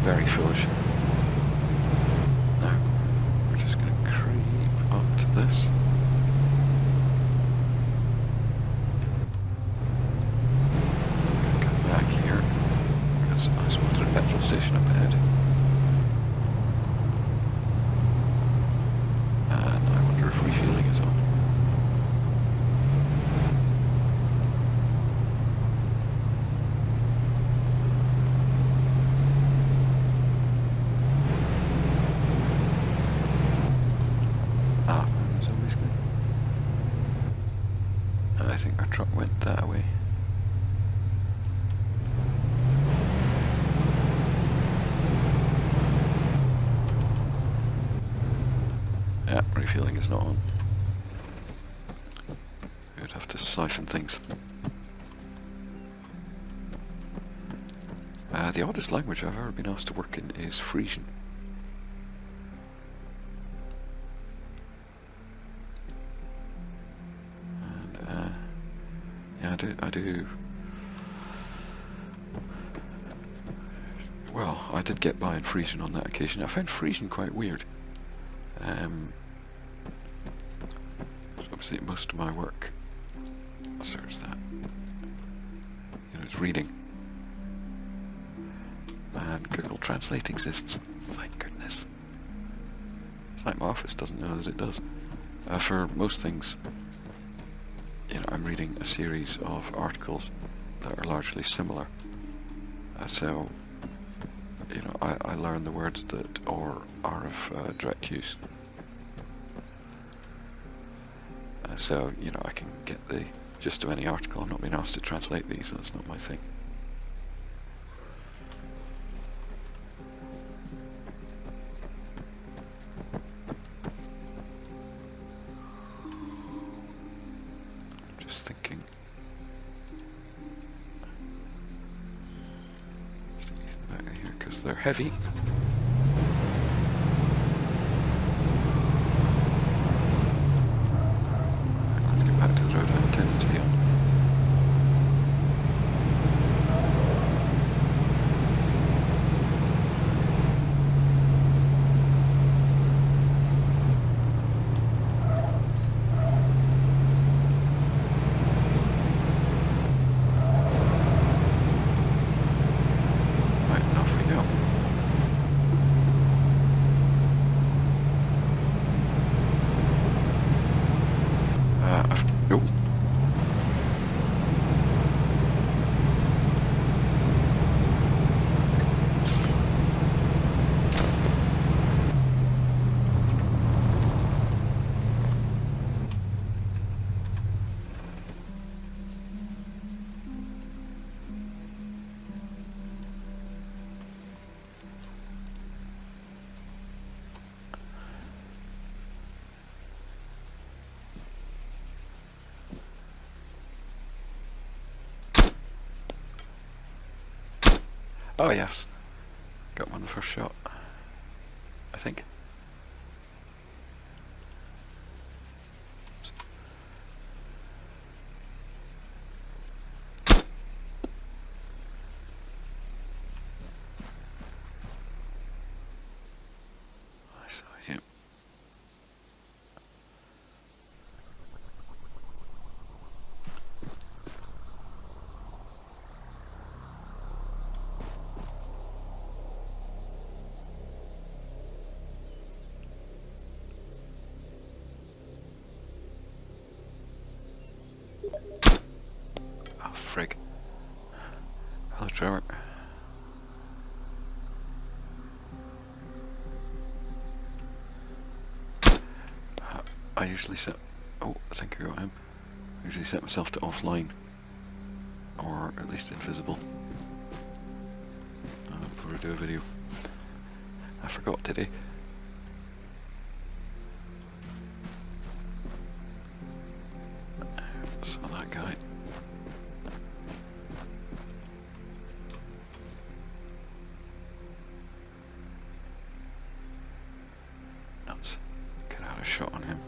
very foolish. Now, we're just going to creep up to this. Come back here, because I spotted a petrol station up ahead. And I wonder if refueling is on. I think our truck went that way. Yeah, refueling is not on. We'd have to siphon things. The oddest language I've ever been asked to work in is Frisian. And, yeah, I do. Well, I did get by in Frisian on that occasion. I found Frisian quite weird. So obviously most of my work, so there's that. You know, it's reading. And Google Translate exists. Thank goodness. It's like my office doesn't know that it does. For most things, you know, I'm reading a series of articles that are largely similar. So, you know, I learn the words that are of direct use. So, you know, I can get the gist of any article. I'm not being asked to translate these, that's not my thing. Just thinking. Stick these in the back of here because they're heavy. Let's get back to the road I intended to be on. Oh yes, got one the first shot, I think. I saw him. Oh, frig. Hello, Trevor. I usually set... Oh, I think I got him. I usually set myself to offline. Or at least invisible. Before I do a video. I forgot today. Saw that guy. Nuts. Could have had a shot on him.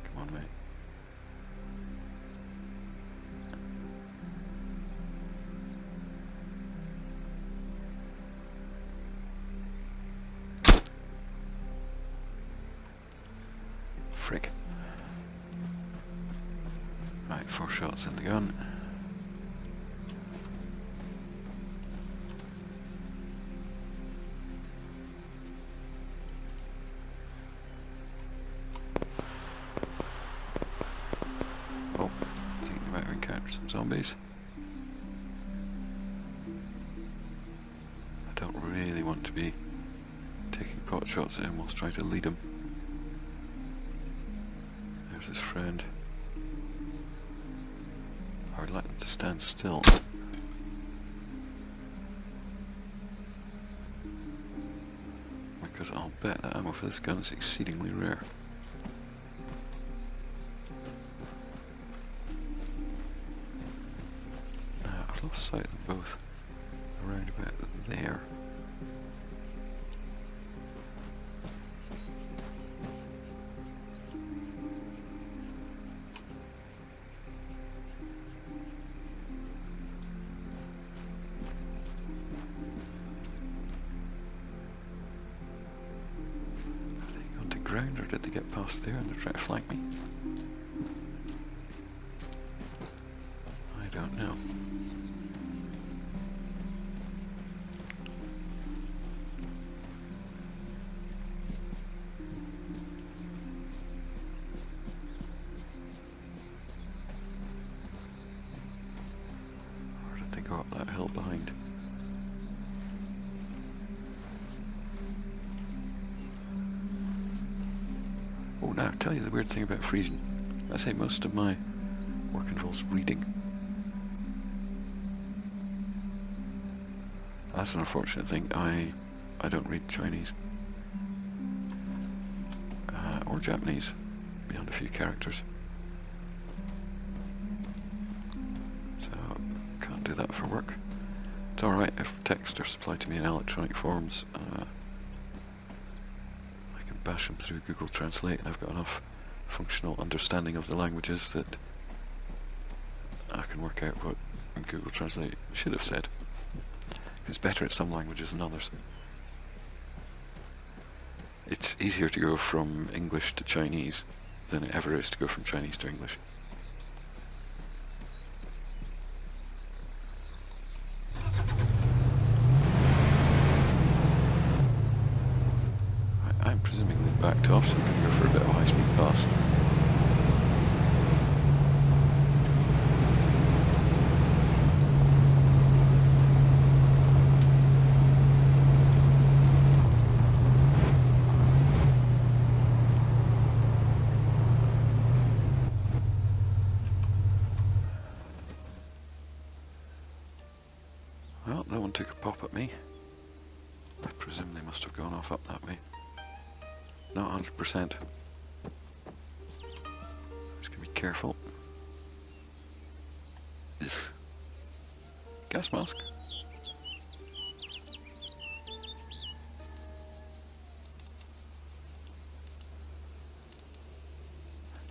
Come on, mate. frig. Right, 4 shots in the gun. Oh, I think we might have encountered some zombies. I don't really want to be taking pot shots at him whilst trying to lead him. There's his friend. I would like them to stand still. Because I'll bet that ammo for this gun is exceedingly rare. I've lost sight of them both around about there. Ground, or did they get past there and they're trying to flank me? I don't know. Or did they go up that hill behind? Oh, now, I'll tell you the weird thing about freezing. I say most of my work involves reading. That's an unfortunate thing. I don't read Chinese. Or Japanese, beyond a few characters. So, can't do that for work. It's alright if texts are supplied to me in electronic forms. Bash them through Google Translate, and I've got enough functional understanding of the languages that I can work out what Google Translate should have said. It's better at some languages than others. It's easier to go from English to Chinese than it ever is to go from Chinese to English. I'm presuming they've backed off, so I'm going to go for a bit of a high-speed pass. Well, no one took a pop at me. I presume they must have gone off up that way. Not 100%. Just gonna be careful. Gas mask.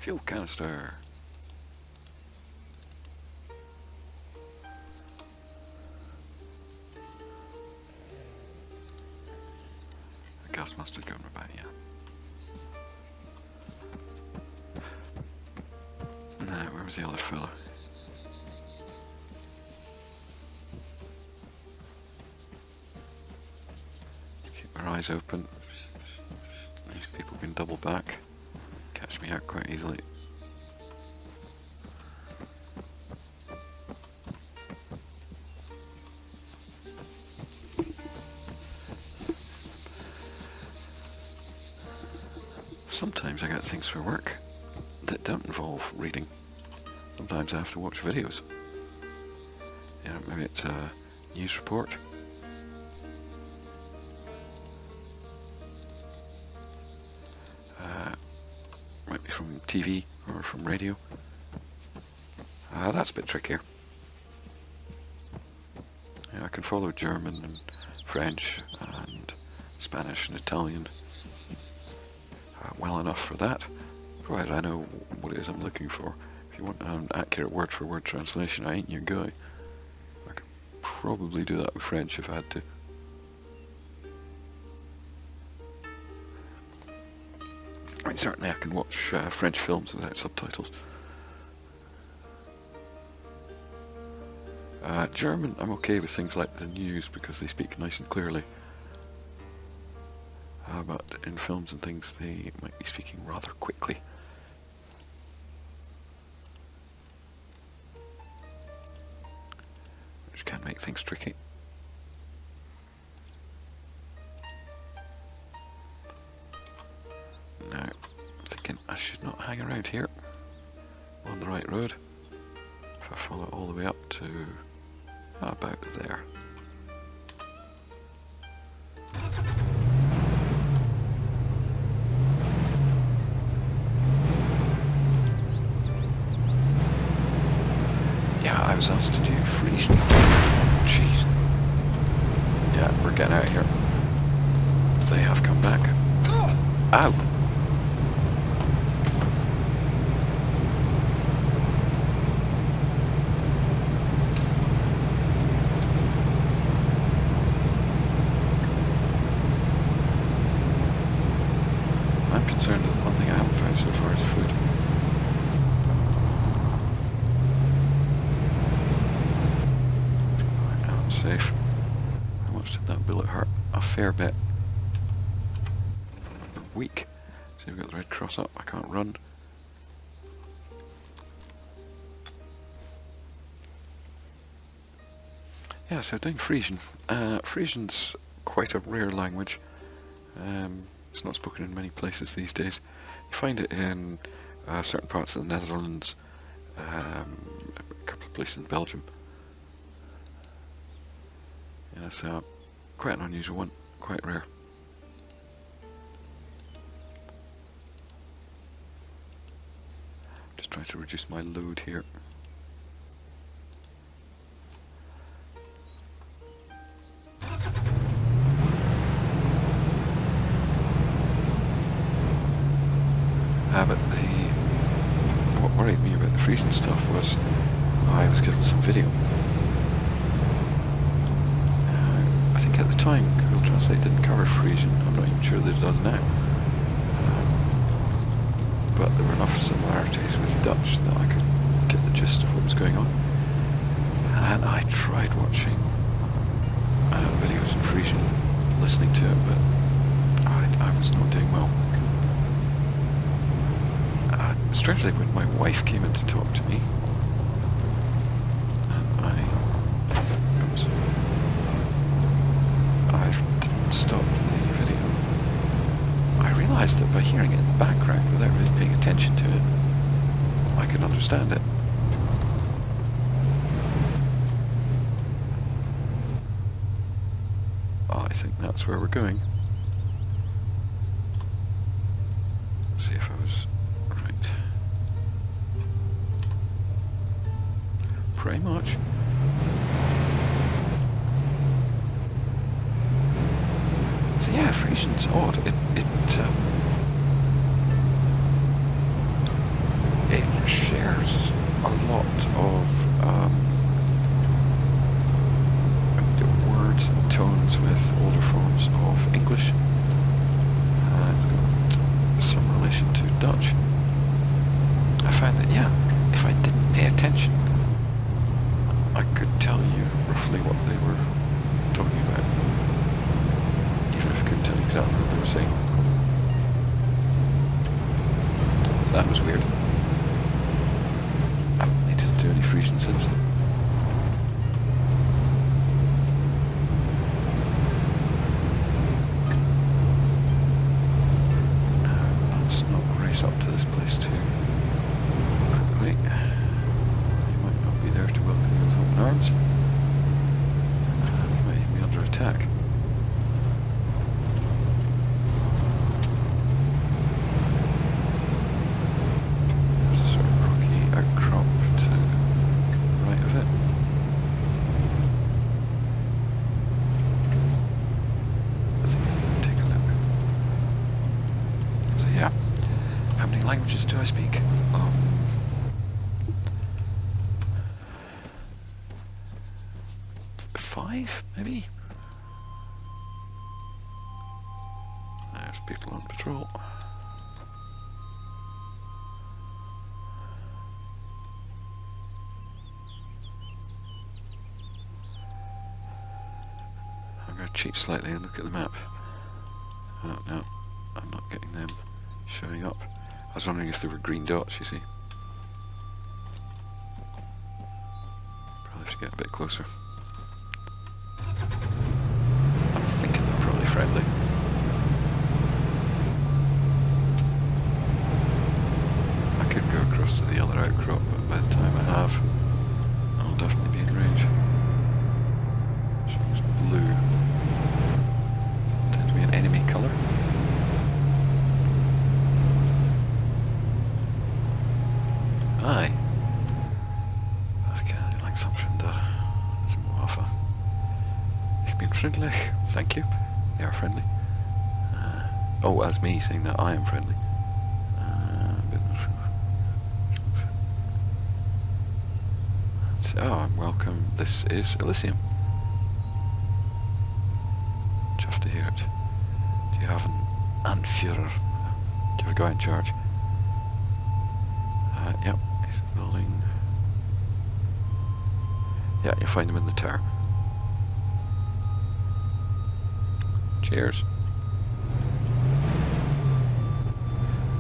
Fuel canister. The gas must have gone about, yeah. Where was the other fella? Keep our eyes open. These people can double back. Catch me out quite easily. Sometimes I get things for work that don't involve reading. Sometimes I have to watch videos. You know, maybe it's a news report. Might be from TV or from radio. That's a bit trickier. Yeah, I can follow German and French and Spanish and Italian well enough for that, provided I know what it is I'm looking for. If you want an accurate word-for-word translation, I ain't your guy. I could probably do that with French if I had to. Right, certainly I can watch French films without subtitles. German, I'm okay with things like the news because they speak nice and clearly. But in films and things, they might be speaking rather quickly. Which can make things tricky. Now, I'm thinking I should not hang around here. I'm on the right road. If I follow all the way up to about there. Yeah, I was asked to do Frisian. Jeez. Yeah, we're getting out of here. They have come back. Ow! I'm concerned that one thing I haven't found so far is food. I am safe. How much did that bullet hurt? A fair bit. I'm weak. See, we've got the red cross up. I can't run. Yeah, so doing Frisian. Frisian's quite a rare language. It's not spoken in many places these days. You find it in certain parts of the Netherlands, a couple of places in Belgium. Yeah, so quite an unusual one, quite rare. Just trying to reduce my load here. But what worried me about the Frisian stuff was I was given some video. I think at the time Google Translate didn't cover Frisian. I'm not even sure that it does now. But there were enough similarities with Dutch that I could get the gist of what was going on. And I tried watching videos in Frisian, listening to it, but I was not doing well. Strangely, when my wife came in to talk to me, and I didn't stop the video, I realised that by hearing it in the background without really paying attention to it, I could understand it. I think that's where we're going. Let's see if I was right. Pretty much. So yeah, Frisian's odd. It shares a lot of words and tones with older forms of English. It's got some relation to Dutch. I found that, yeah, if I didn't pay attention, I could tell you roughly what they were talking about, even if I couldn't tell you exactly what they were saying. So that was weird. I haven't needed to do any Frisian since. Up to this place too quickly. He might not be there to welcome you with open arms. He might even be under attack. There's a sort of rocky outcrop to the right of it. I think I'm going to take a look. So yeah. How many languages do I speak? 5, maybe? There's people on patrol. going to cheat slightly and look at the map. Oh no, I'm not getting them showing up. I was wondering if there were green dots, you see. Probably have to get a bit closer. I'm thinking they're probably friendly. I could go across to the other outcrop, but by the time I have, I'll definitely be in range. It's blue. Tend to be an enemy colour. Aye. Das kann ich langsam finden. Zum Waffe. Ich bin friendlich. Thank you. They are friendly. Oh, that's me saying that I am friendly. Oh, welcome. This is Elysium. Chuffed to hear it. Do you have an Anführer? Do you have a guy in charge? Yep, he's building. Yeah, you'll find him in the tower. Cheers.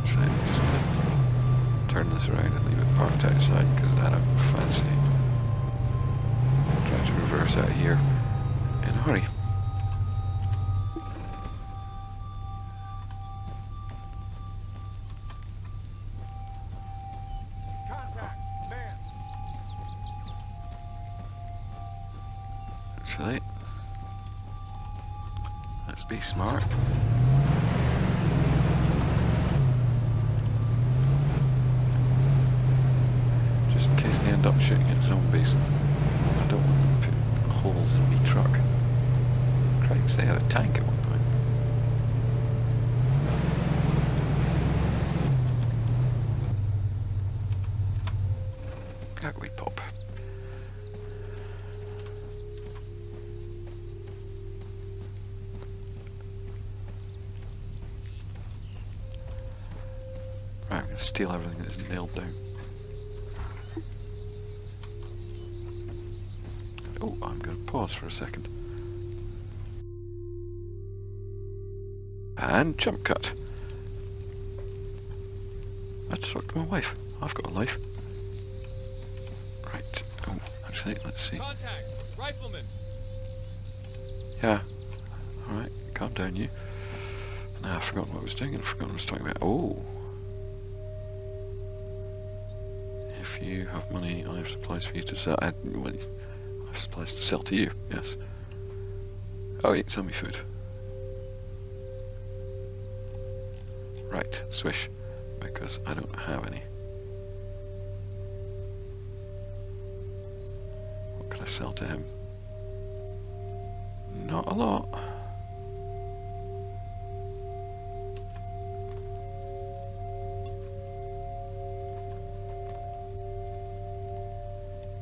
So I'm just going to turn this around and leave it parked outside because I don't fancy trying to reverse out here in a hurry. Actually, let's be smart. Just in case they end up shooting at zombies. I don't want them putting holes in me truck. Cripes, they had a tank at one point. Out we pop. Right, I'm going to steal everything that is nailed down. Oh, I'm going to pause for a second. And jump cut. I just talked to my wife. I've got a life. Right. Oh, actually, let's see. Contact! Rifleman! Yeah. Alright, calm down, you. Now I've forgotten what I was doing and I've forgotten what I was talking about. Oh! If you have money, I have supplies for you to sell. Well, I have supplies to sell to you, yes. Oh, eat zombie food. Right, swish. Because I don't have any. What can I sell to him? Not a lot.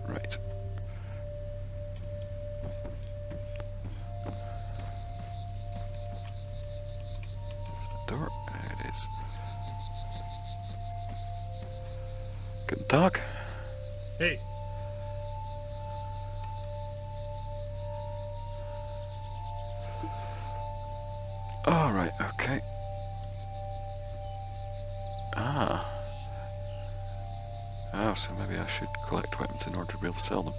Right. Door. There it is. Guten Tag. Hey! Alright, okay. Ah. Oh, so maybe I should collect weapons in order to be able to sell them.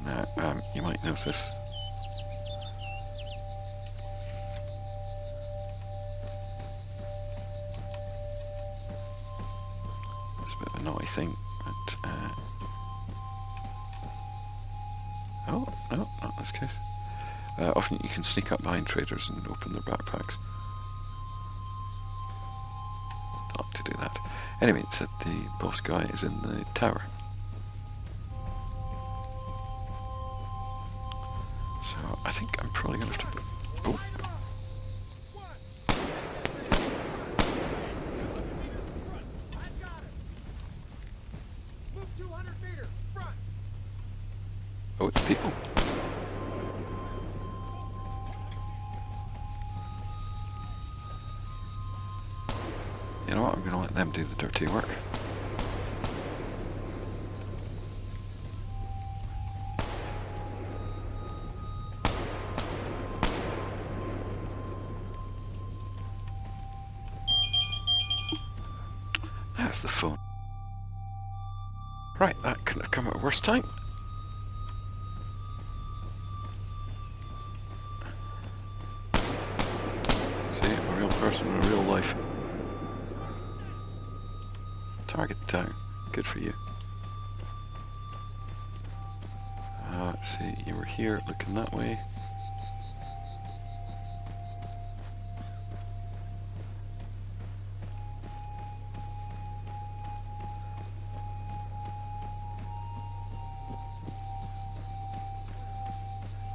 Now, you might notice it's a bit of a naughty thing, but oh, no, not in this case. Often you can sneak up behind traders and open their backpacks. Don't like to do that. Anyway, it said the boss guy is in the tower. So I think I'm probably going to have to... Oh. Oh, it's people. know what, I'm going to let them do the dirty work. That's the phone. Right, that couldn't have come at a worse time. See, a real person in real life. Target down. Good for you. See, you were here looking that way.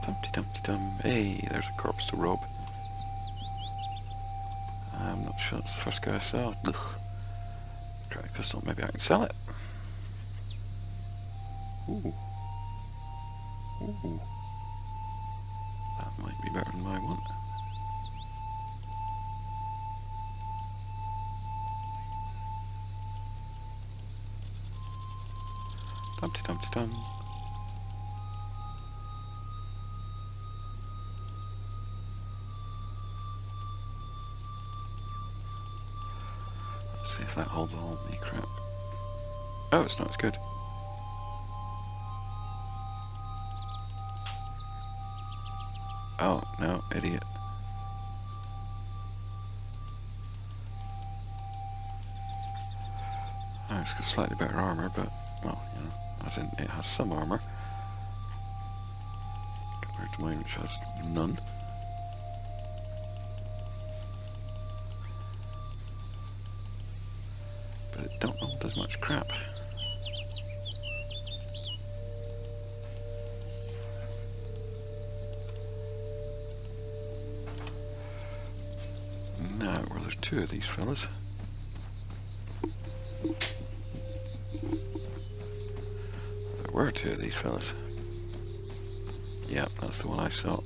Dumpty dumpty dum. Hey, there's a corpse to rob. I'm not sure that's the first guy I saw. Ugh. Try a pistol, maybe I can sell it. Ooh. Ooh. That might be better than my one. Dumpty dumpty dum. Let's see if that holds all the crap. Oh, it's not as good. Oh, no, idiot. Oh, it's got slightly better armour, but, well, you know, as in it has some armour. Compared to mine, which has none. But it don't hold as much crap. Now, well, there's two of these fellas. There were two of these fellas. Yep, that's the one I saw.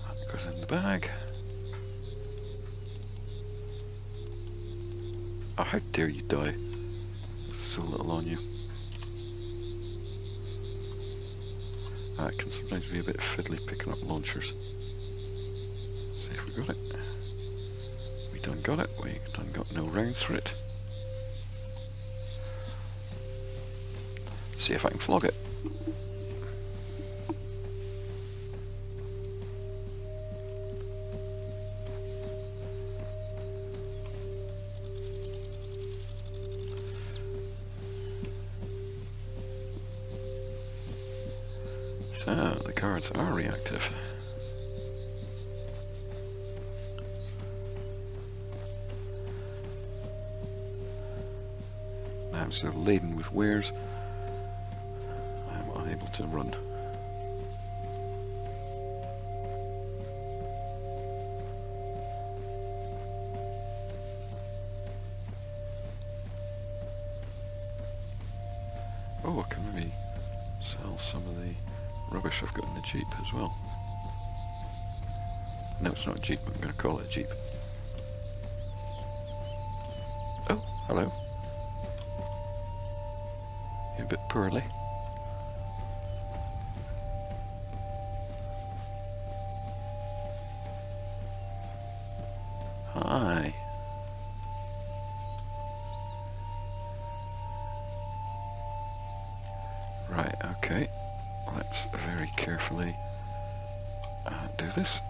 That goes in the bag. Oh, how dare you die? There's so little on you. It can sometimes be a bit fiddly picking up launchers. See if we got it. We done got it. We done got no rounds for it. See if I can flog it. So, the cards are reactive. Now, so laden with wares, I am unable to run. Oh, I can maybe sell some of the rubbish I've got in the Jeep as well. No, it's not a Jeep, I'm going to call it a Jeep. Oh, hello. You're a bit poorly. Hi. Right, okay. Let's very carefully do this.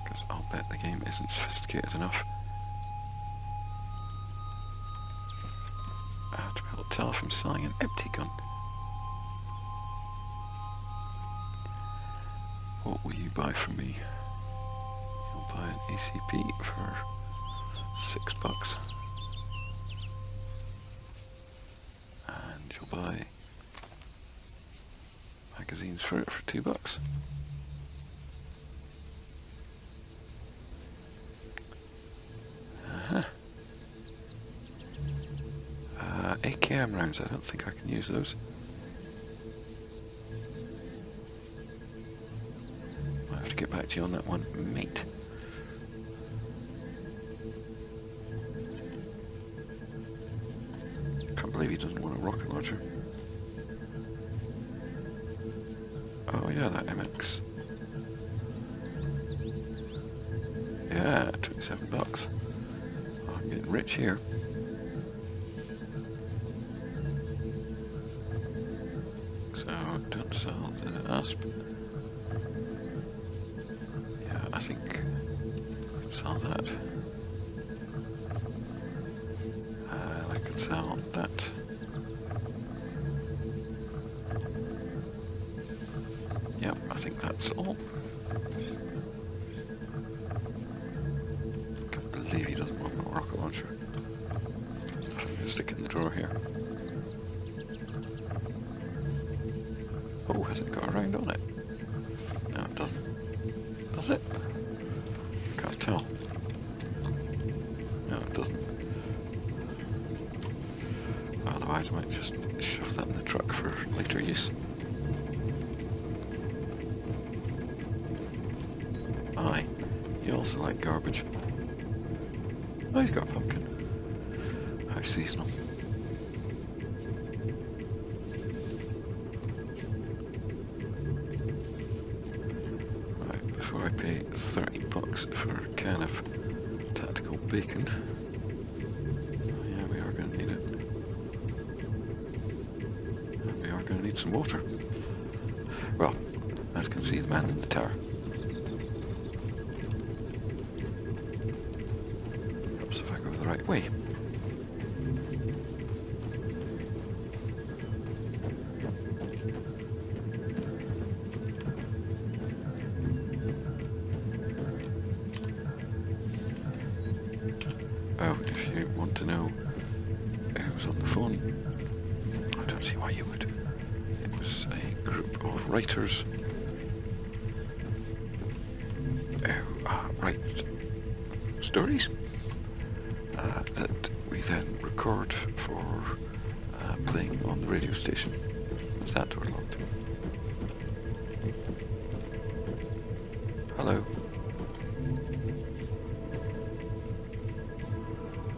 Because I'll bet the game isn't sophisticated enough to be able to tell if I'm selling an empty gun. What will you buy from me? You'll buy an ACP for $6. And you'll buy magazines for it for $2. AKM rounds, I don't think I can use those. I'll have to get back to you on that one, mate. Can't believe he doesn't want a rocket launcher. Oh yeah, that MX. Yeah, $27. Oh, I'm getting rich here. So, don't sell the ASP. Yeah, I think sell that. I can sell that. Yep, I think that's all. Can't believe he doesn't want a rocket launcher. I'm going to stick it in the drawer here. Oh, has it got a round on it? No, it doesn't. Does it? Can't tell. No, it doesn't. Otherwise I might just shove that in the truck for later use. Aye, you also like garbage. Oh, he's got a pumpkin. How seasonal. Right, before I pay $30 for a can of tactical bacon. Oh yeah, we are going to need it. And we are going to need some water. Well, as can see, the man in the tower. Helps if I go the right way. Oh, if you want to know who's on the phone, I don't see why you would. It was a group of writers who write stories that we then record for playing on the radio station. Is that door locked? Hello?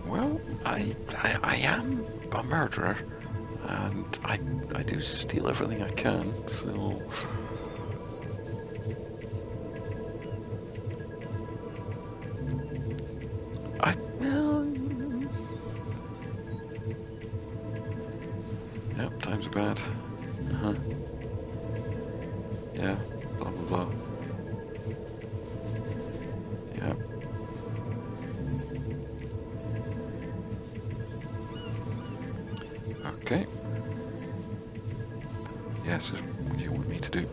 Well, I am a murderer, and I do steal everything I can, so... Yep, times are bad. Uh-huh. Yeah, blah blah blah. Yep. Okay. Yes, what do you want me to do?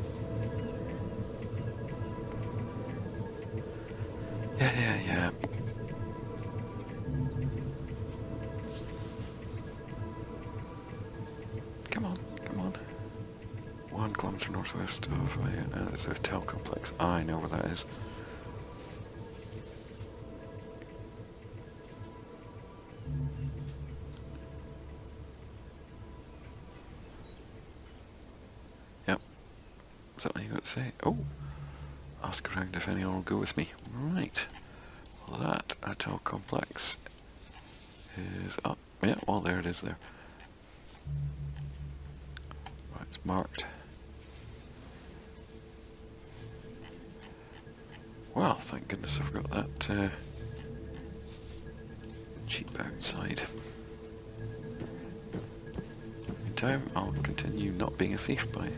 Yeah. Come on. 1 kilometre northwest of there's a hotel complex. I know where that is. Yep. Is that what you got to say? Oh! Ask around if anyone will go with me. Right. Well, that hotel complex is up. Yeah, well, there it is there. Right, it's marked. Well, thank goodness I've got that Jeep outside. Meantime, I'll continue not being a thief by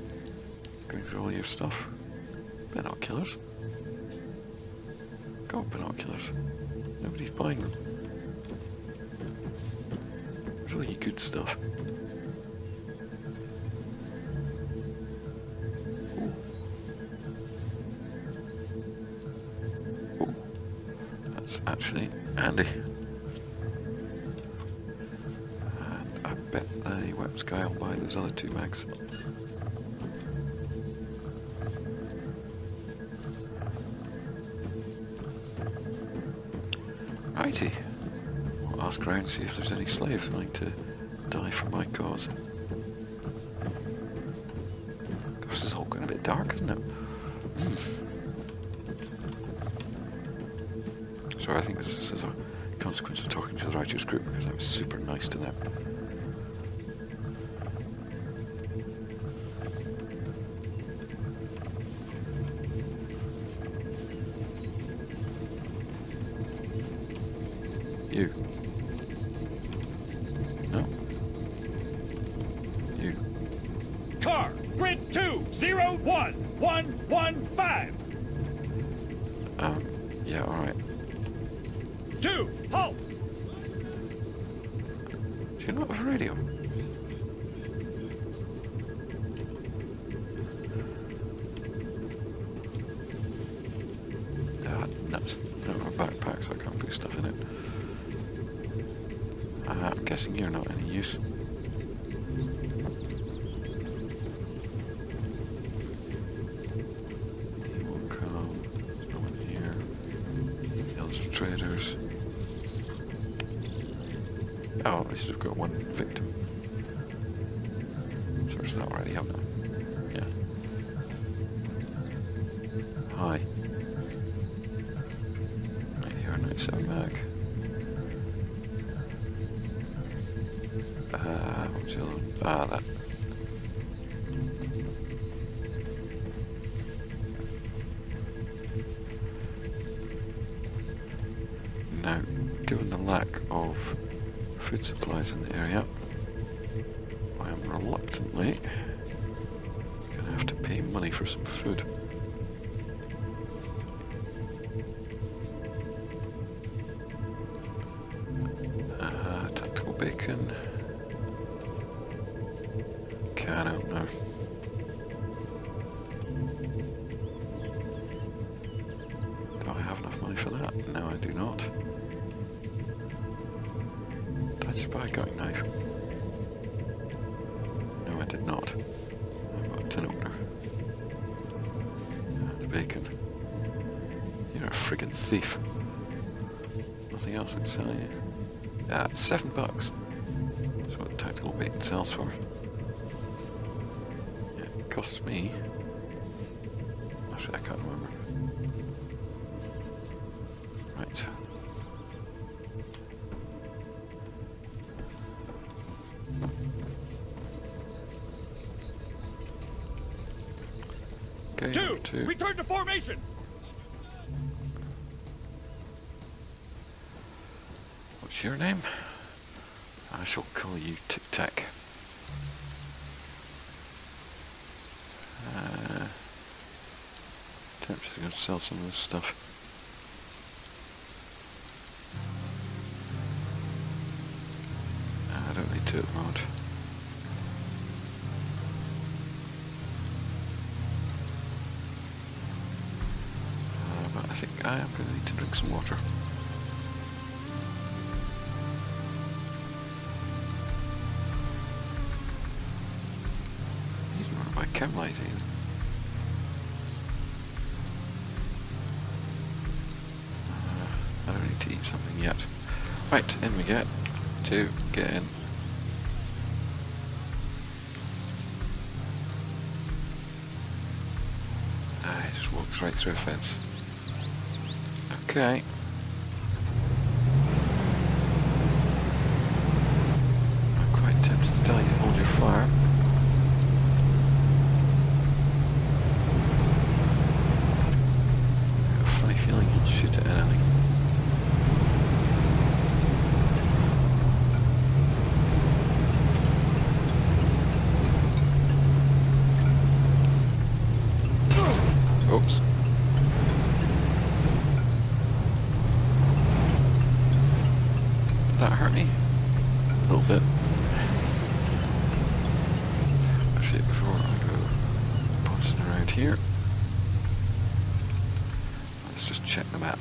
going through all your stuff. Binoculars. Go on, binoculars. Nobody's buying them. Really good stuff. Ooh. Ooh. That's actually handy. And I bet the weapons guy will buy those other 2 mags. Righty. We'll ask around and see if there's any slaves willing to die for my cause. Gosh, this is all getting a bit dark, isn't it? Sorry, I think this is as a consequence of talking to the righteous group because I'm super nice to them. You. No. You. Car, grid 2011115. Yeah, alright. 2, halt. Do you not have a radio? Ah, nuts. I don't have a backpack, so I can't put stuff in it. I'm guessing you're not any use. He won't come. There's no one here. The others are traders. Oh, at least we've got one victim. Searched that already, haven't I? Yeah. Hi. 97 mag. What's the other one? Ah, that. Now, given the lack of food supplies in the area, I am reluctantly going to have to pay money for some food. Tactical bacon. I don't know. Do I have enough money for that? No, I do not. Did I just buy a gutting knife? No, I did not. I've got a tin opener. And bacon. You're a friggin' thief. Nothing else I can sell you. It's $7. That's what tactical bacon sells for. Costs me. Actually, I can't remember. Right. Okay, Two, return to formation. What's your name? I shall call you Tic Tac. Tempted to go sell some of this stuff. I don't need to at the moment. But I think I am going to need to drink some water. These are by chem-lysine. I don't need to eat something yet. Right, in we get. Get in. It just walks right through a fence. Okay. I'm quite tempted to tell you to hold your fire. I have a funny feeling he'll shoot at anything. Oops. Did that hurt me? A little bit. Actually, before I go bouncing around here, let's just check the map.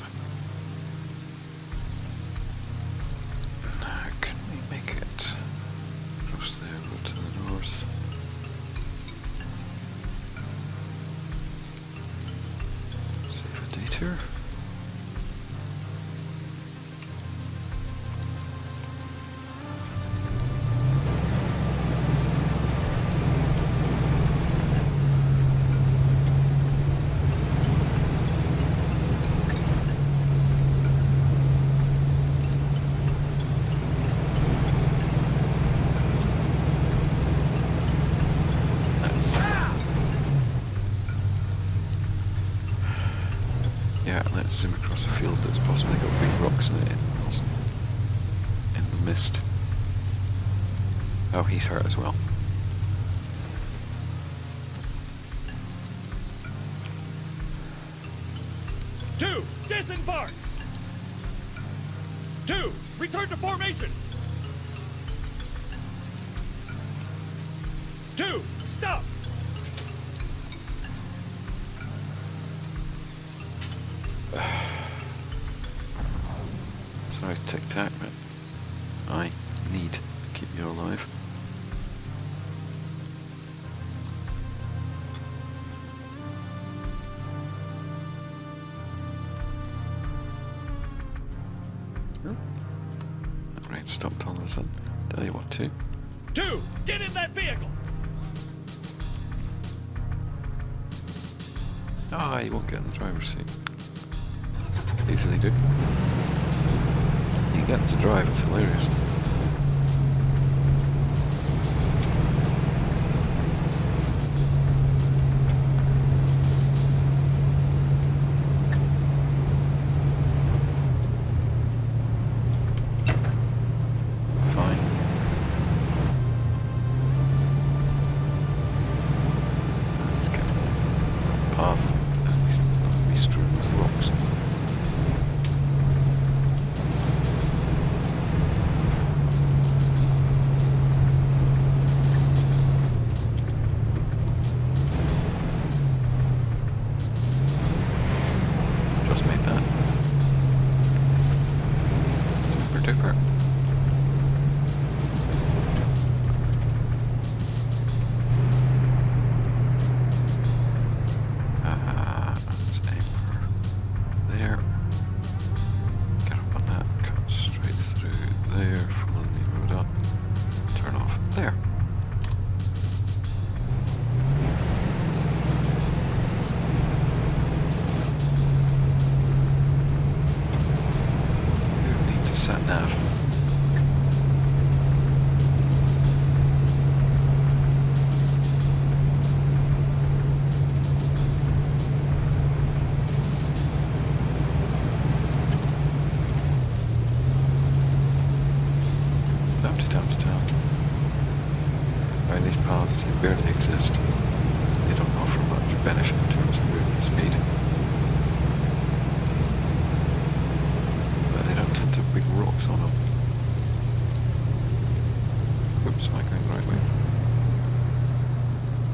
Now, can we make it across there, go to the north? Save a detour. he's hurt as well. Two, disembark. Two, return to formation. Two, stop. Sorry, tic-tac, but I need to keep you alive. Oh. That rain stopped all of a sudden. Tell you what, two. Two, get in that vehicle. Ah, you won't get in the driver's seat. Usually do. You get to drive, it's hilarious. Fine. Let's get a path. At least it's not going to be strewn with rocks. Just made that. Super duper. Let's aim for there. Get up on that, cut straight through there, follow the road up, turn off there. Who needs a sat nav? Dum-de-dum-de-dum. Right, these paths barely exist. They don't offer much benefit in terms of movement speed. But they don't tend to have big rocks on them. Oops, am I going the right way?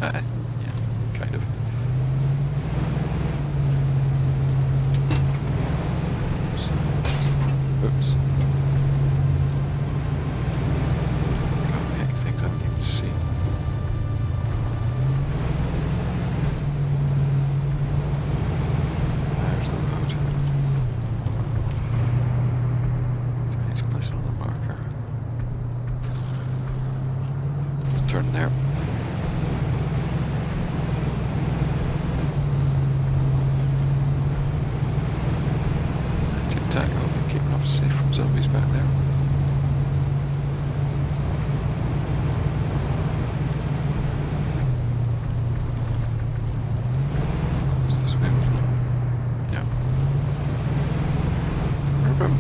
Yeah, kind of. Oops. Oops. Can't hit things I don't even see. There's the road. Okay, it's placed on the marker. Turn there. Tic-tac, I'll be keeping us safe from zombies back there. Is this way, wasn't it? Yeah. Boom.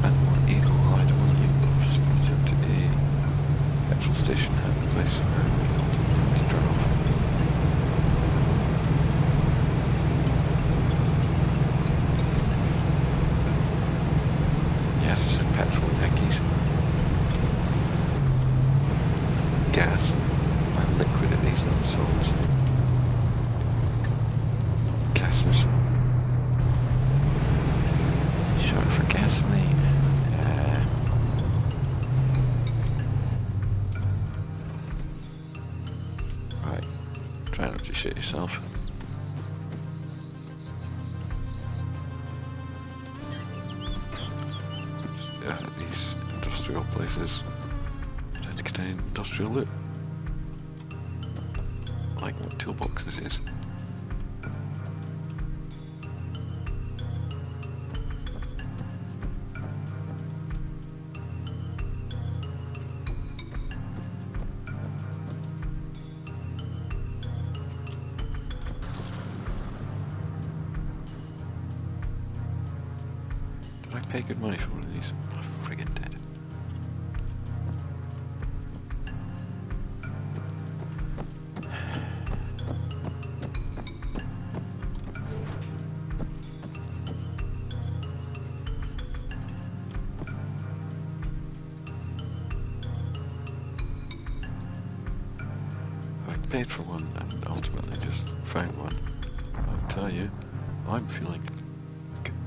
And one eagle-eyed among you spotted a petrol station at the place where we ultimately had to turn off. Yes, I said petrol, Yankees. Gas. My liquidity's not solids. Gases. Short for gasoline. Right. Try not to shit yourself. These industrial places tend to contain industrial loot. Like what toolboxes is. Would I pay good money for one of these? I'm friggin' dead. I paid for one and ultimately just found one. I'll tell you, I'm feeling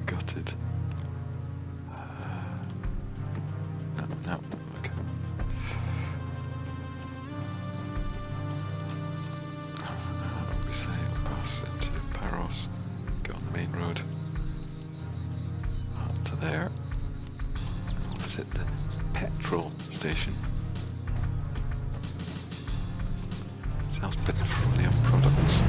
gutted. No, okay. Obviously, we'll pass into Paros, get on the main road. Up to there. We'll visit the petrol station. Sells petroleum products.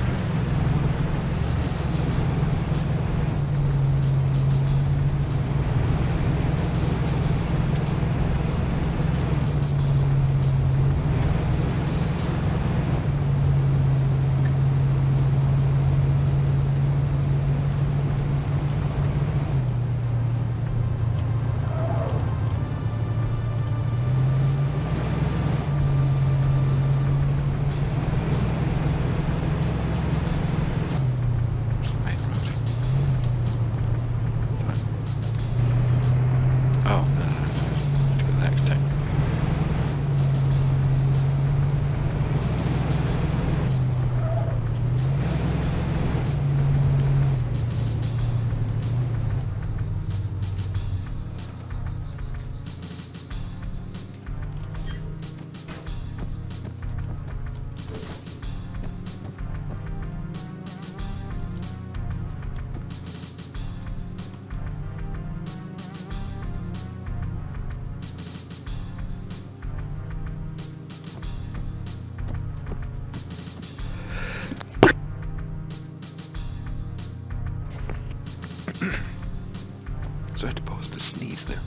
So I had to pause to sneeze there.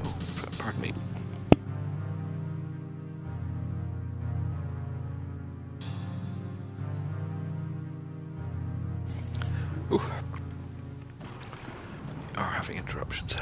Oh, pardon me. Ooh. Are having interruptions.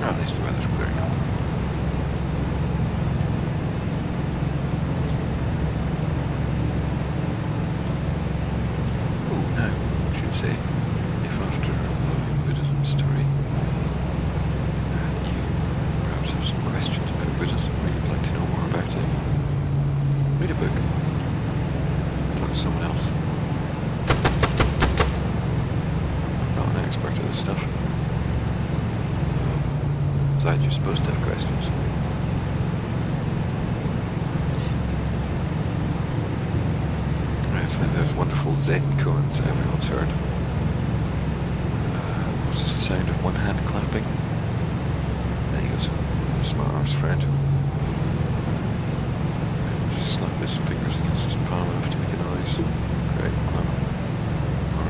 At least the weather's clearing up. Oh, now, I should say, if after a Buddhism story, you perhaps have some questions about Buddhism, or you'd like to know more about it, read a book, talk to someone else. I'm not an expert at this stuff. Besides, you're supposed to have questions. It's like those wonderful Zen koans everyone's heard. What's the sound of one hand clapping? There you go, some smart arse friend. Slap his fingers against his palm enough to make a noise. Great, clap. Or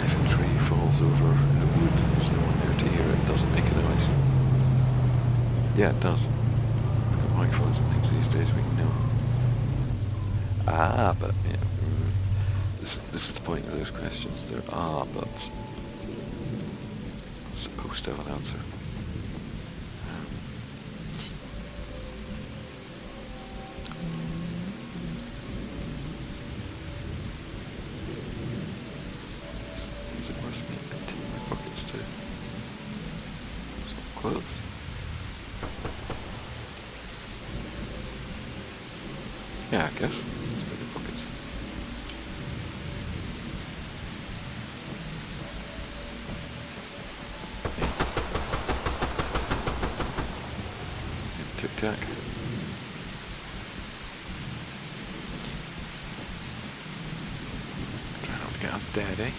if a tree falls over in a wood, there's no one there to hear it, doesn't make a noise. Yeah, it does. We've got microphones and things these days, we can know. Ah, but yeah, this is the point of those questions. There are buts. I'm supposed to have an answer. Is it worth me emptying my pockets to some clothes? Yeah, I guess. Pockets. Yeah. Tic tac. Try not to get us dead, eh?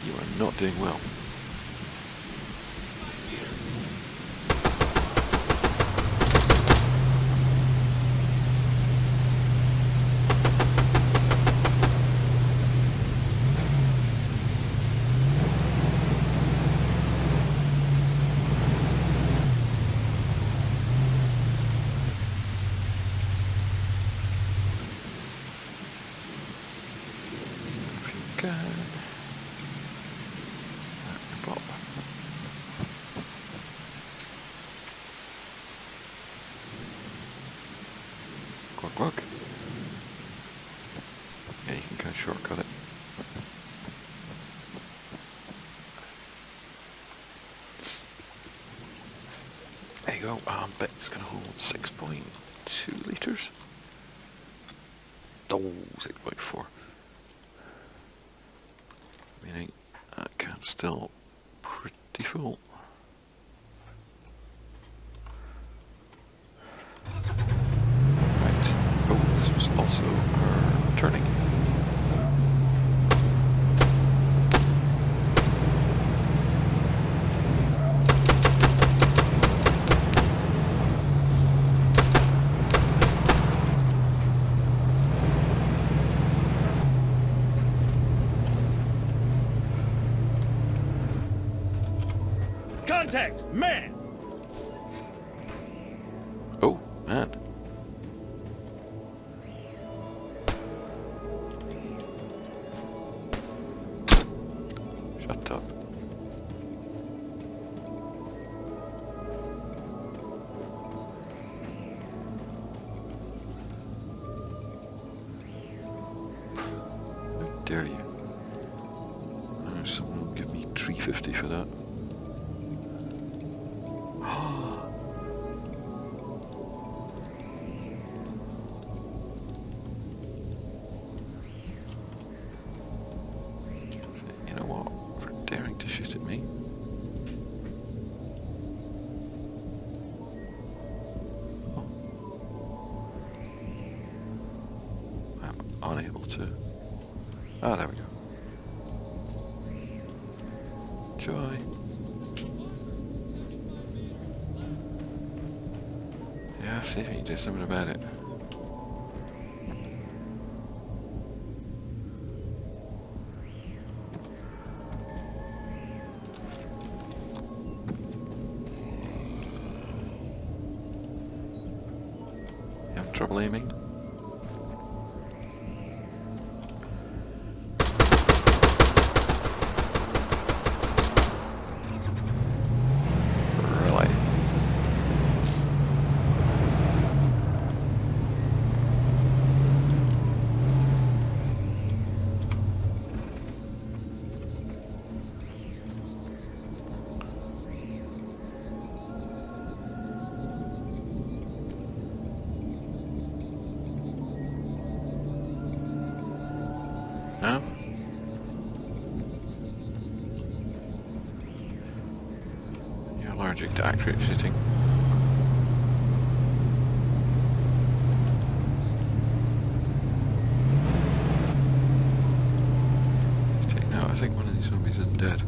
You are not doing well. Look. Yeah, you can kind of shortcut it. There you go. Bet it's going to hold 6.2 litres. Oh, 6.4. Meaning that can's still pretty full. Was also our turning. Contact, man! Oh, man. Shut up. How dare you? I know someone will give me $3.50 for that. You know what? For daring to shoot at me. Oh. I'm unable to. Ah, there we go. Joy. Yeah, see if you can do something about it. You have trouble aiming? allergic to accurate shooting. Now I think one of these zombies is dead.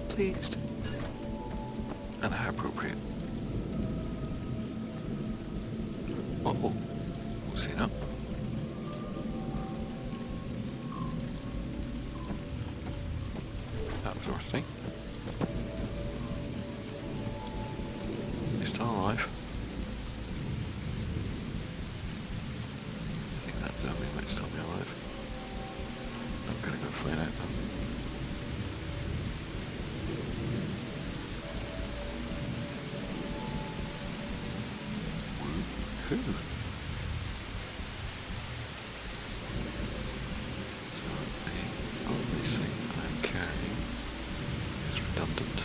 Pleased. And how appropriate. Oh, we'll see now. That was our thing. He's still alive. I think that zombie might still be alive. I'm gonna go find out now. So the only thing I'm carrying is redundant.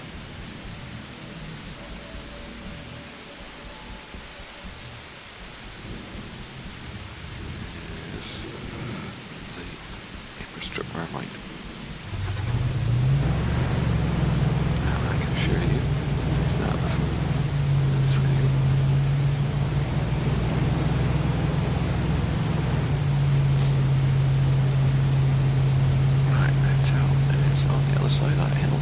Is the paper strip mermite. And I can assure you, it's that before. That's for you. Side of that hill.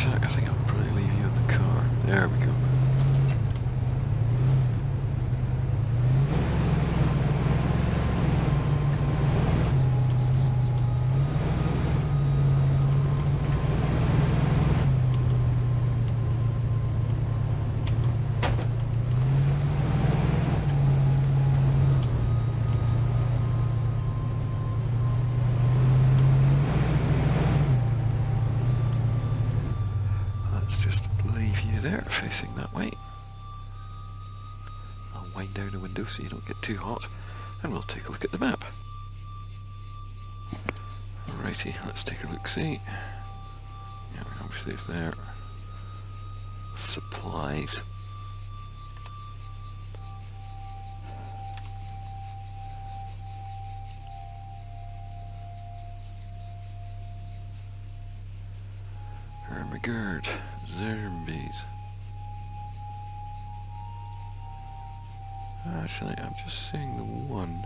I think I'll probably leave you in the car. There we go. Facing that way. I'll wind down the window so you don't get too hot, and we'll take a look at the map. Alrighty, let's take a look-see. Yeah, obviously it's there. Supplies. Hermigard. Zombies. Actually, I'm just seeing the one.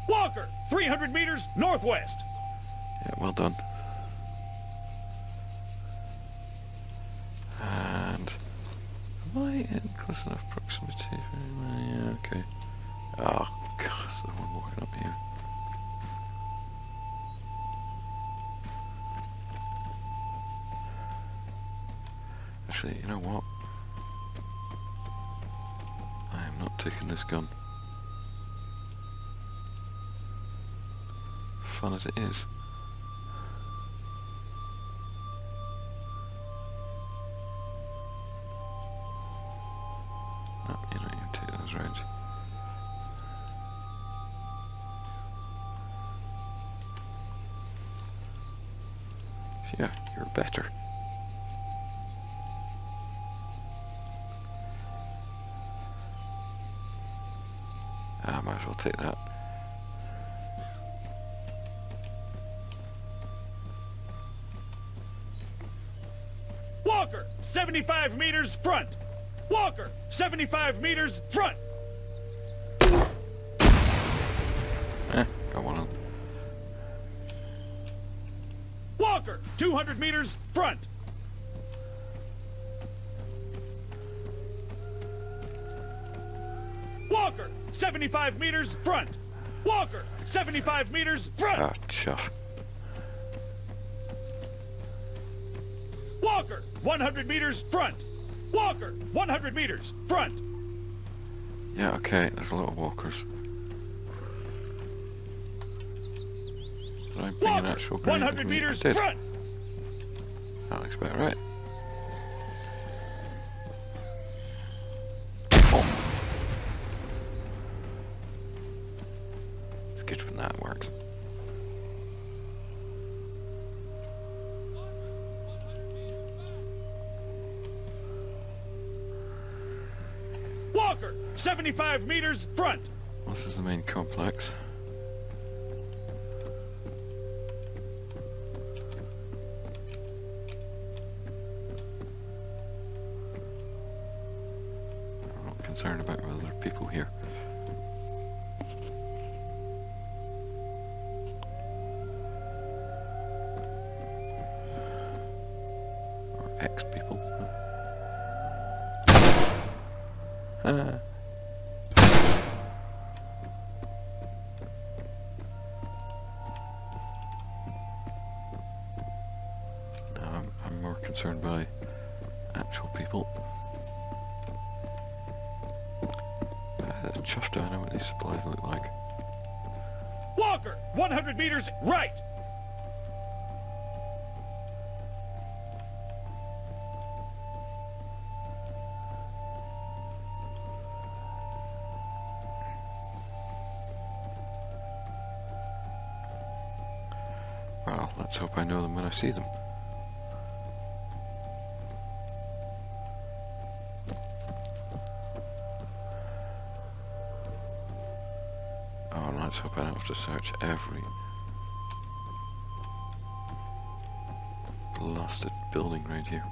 Walker! 300 meters northwest! Yeah, well done. And... am I in close enough proximity? Yeah, okay. Oh, God, it's the one walking up here. Actually, you know what? I am not taking this gun. Fun as it is. No, you're not even taking those rounds. Yeah, you're better. I might as well take that. Walker, 75 meters front. Walker, 75 meters front. Got one on. Walker, 200 meters front. Walker, 75 meters front. Walker, 75 meters front. Ah, chuff. Walker, 100 meters front. Walker, 100 meters front. Yeah, okay, there's a lot of walkers. Did I bring an Walker, actual grenade 100 with me? meters I did. front. That looks about right. Boom. It's good when that works. Walker, 75 meters front. This is the main complex. I'm not concerned about whether there are people here. Or ex-people. I'm more concerned by actual people. Chuffed, I know what these supplies look like. Walker, 100 meters right. Well, let's hope I know them when I see them. Oh, and let's hope I don't have to search every blasted building right here.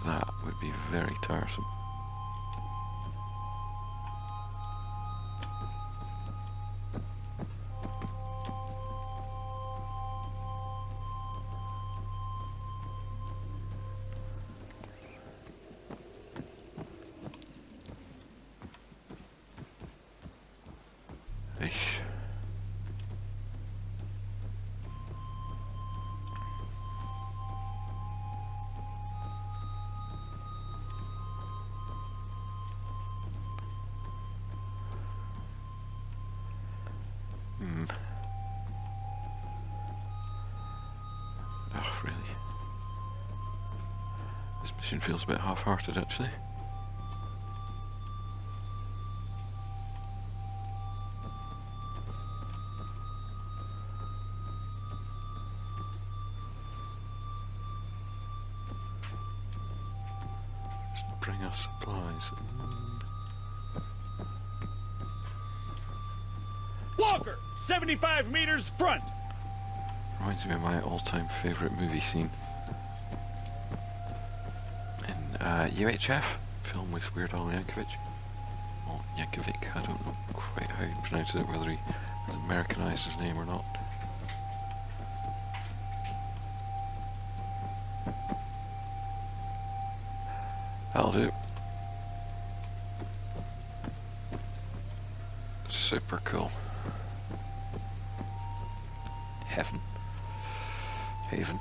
That would be very tiresome. Ish. Oh, really? This mission feels a bit half-hearted, actually. Bring us supplies. Walker, 75 meters front. Reminds me of my all-time favourite movie scene. In UHF, film with Weird Al Yankovic. Well, Yankovic, I don't know quite how you pronounce it, whether he has Americanised his name or not. That'll do. Super cool. Heaven. Haven.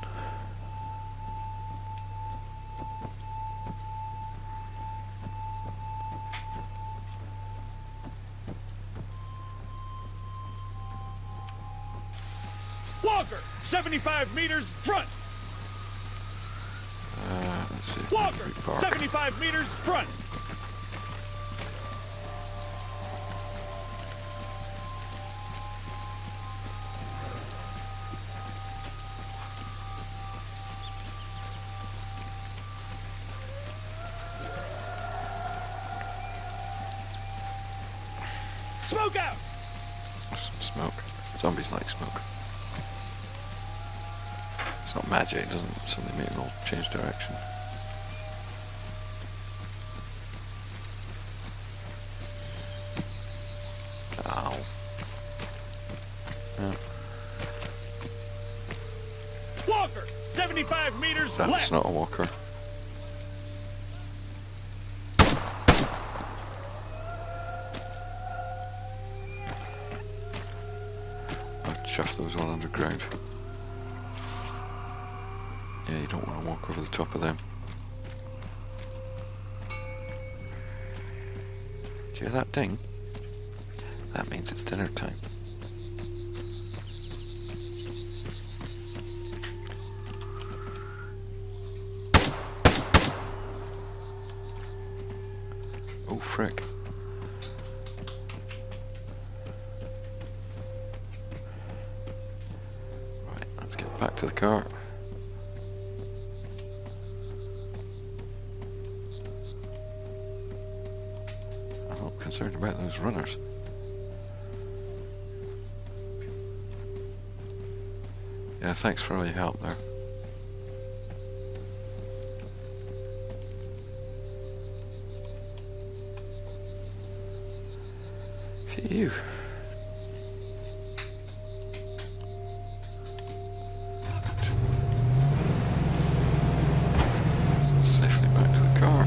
Walker, 75 meters front. Let's see. Walker, Park. 75 meters front. Smoke out. Some smoke. Zombies like smoke. It's not magic, it doesn't suddenly make it all change direction. Ow. Yeah. Walker, 75 meters That's left. not a walker. I'd chuff those all underground. Yeah, you don't want to walk over the top of them. Do you hear that ding? That means it's dinner time. Oh, frick. Right, let's get back to the car. I'm not concerned about those runners. Yeah, thanks for all your help there. Phew. Safely back to the car.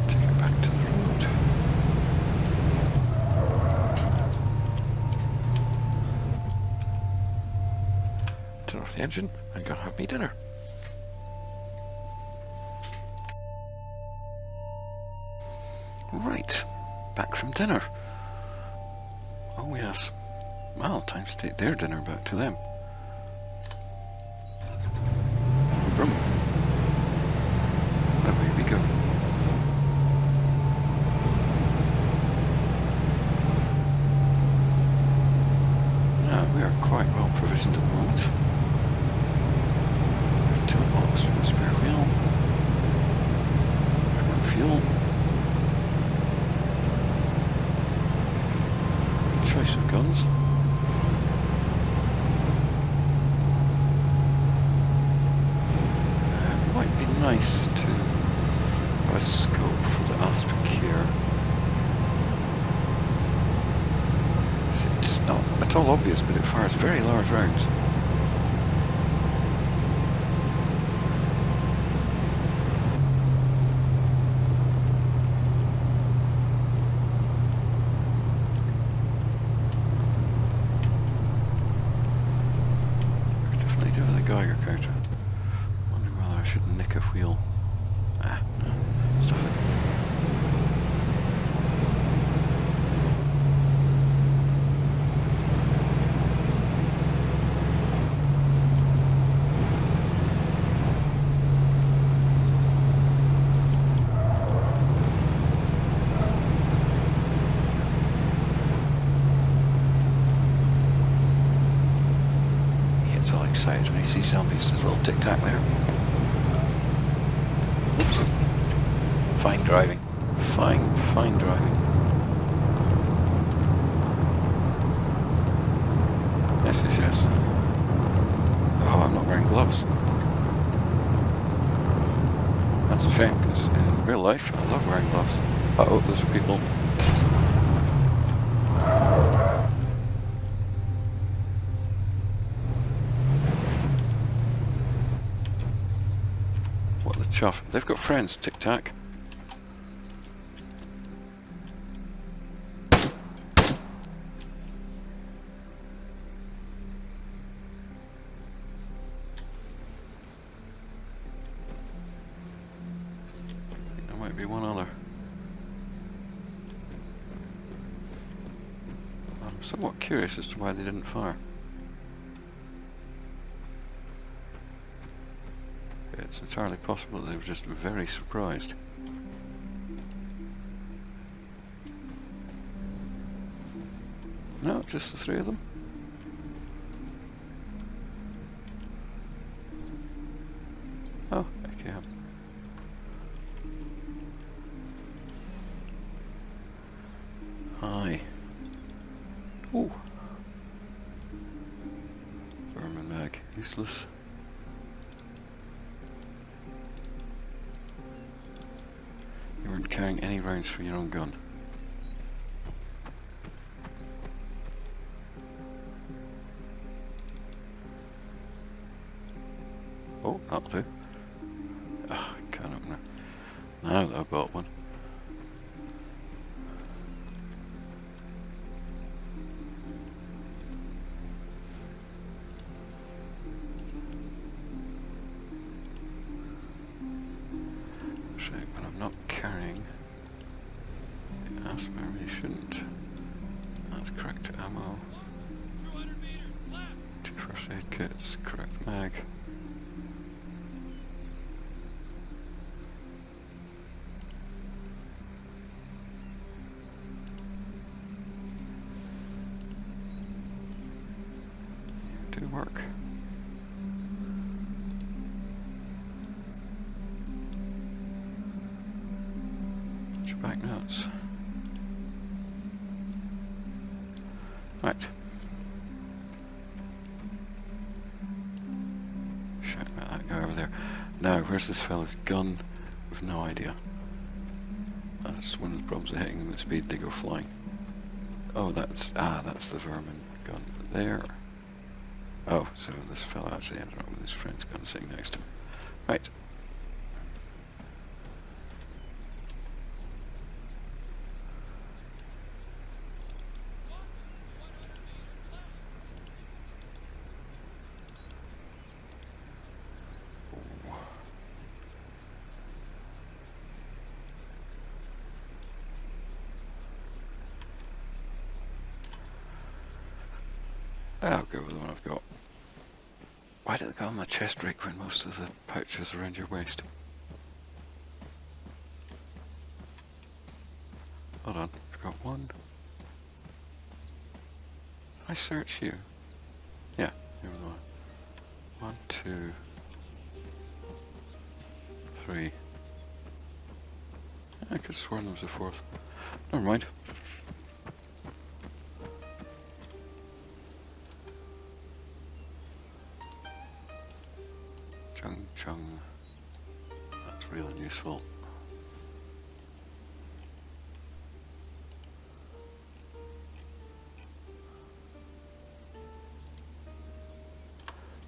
Take it back to the road. Turn off the engine and go have me dinner. Right, back from dinner. Oh yes. Well, time to take their dinner back to them. Brum. Away we go. Now, we are quite well provisioned at the moment. There's toolbox, we've got a spare wheel. We've got fuel. Choice of guns. It might be nice to have a scope for the aspect here. It's not at all obvious, but it fires very large rounds. Geiger counter. Wonder whether I should nick a wheel. Ah, no. Stuff it. It's all excited when he sees zombies. There's a little tic-tac there. Oops. Fine driving. Fine driving. Yes. Oh, I'm not wearing gloves. That's a shame, because in real life, I love wearing gloves. Uh-oh, those are people. Chuff. They've got friends, tic-tac. There might be one other. I'm somewhat curious as to why they didn't fire. It's entirely possible that they were just very surprised. No, just the three of them. Oh, okay. Hi. Ooh. Vermin mag, useless. You weren't carrying any rounds for your own gun. Oh, that'll do. Ah, can't open it. Now that I've got one. But I'm not carrying. Yes, I really shouldn't. That's correct ammo. 2 first aid kits, correct mag. Do work. Back nuts. Right. Shout about that guy over there. Now, where's this fella's gun? We've no idea. That's one of the problems of hitting them at speed, they go flying. Oh, that's the vermin gun there. Oh, so this fella actually ended up with his friend's gun sitting next to him. Right. I'll go with the one I've got. Why did it go on my chest rig when most of the pouches are around your waist? Hold on, I've got one. I search you. Yeah, here we go. 1, 2, 3. I could have sworn there was a 4th. Never mind. Chung. That's real and useful.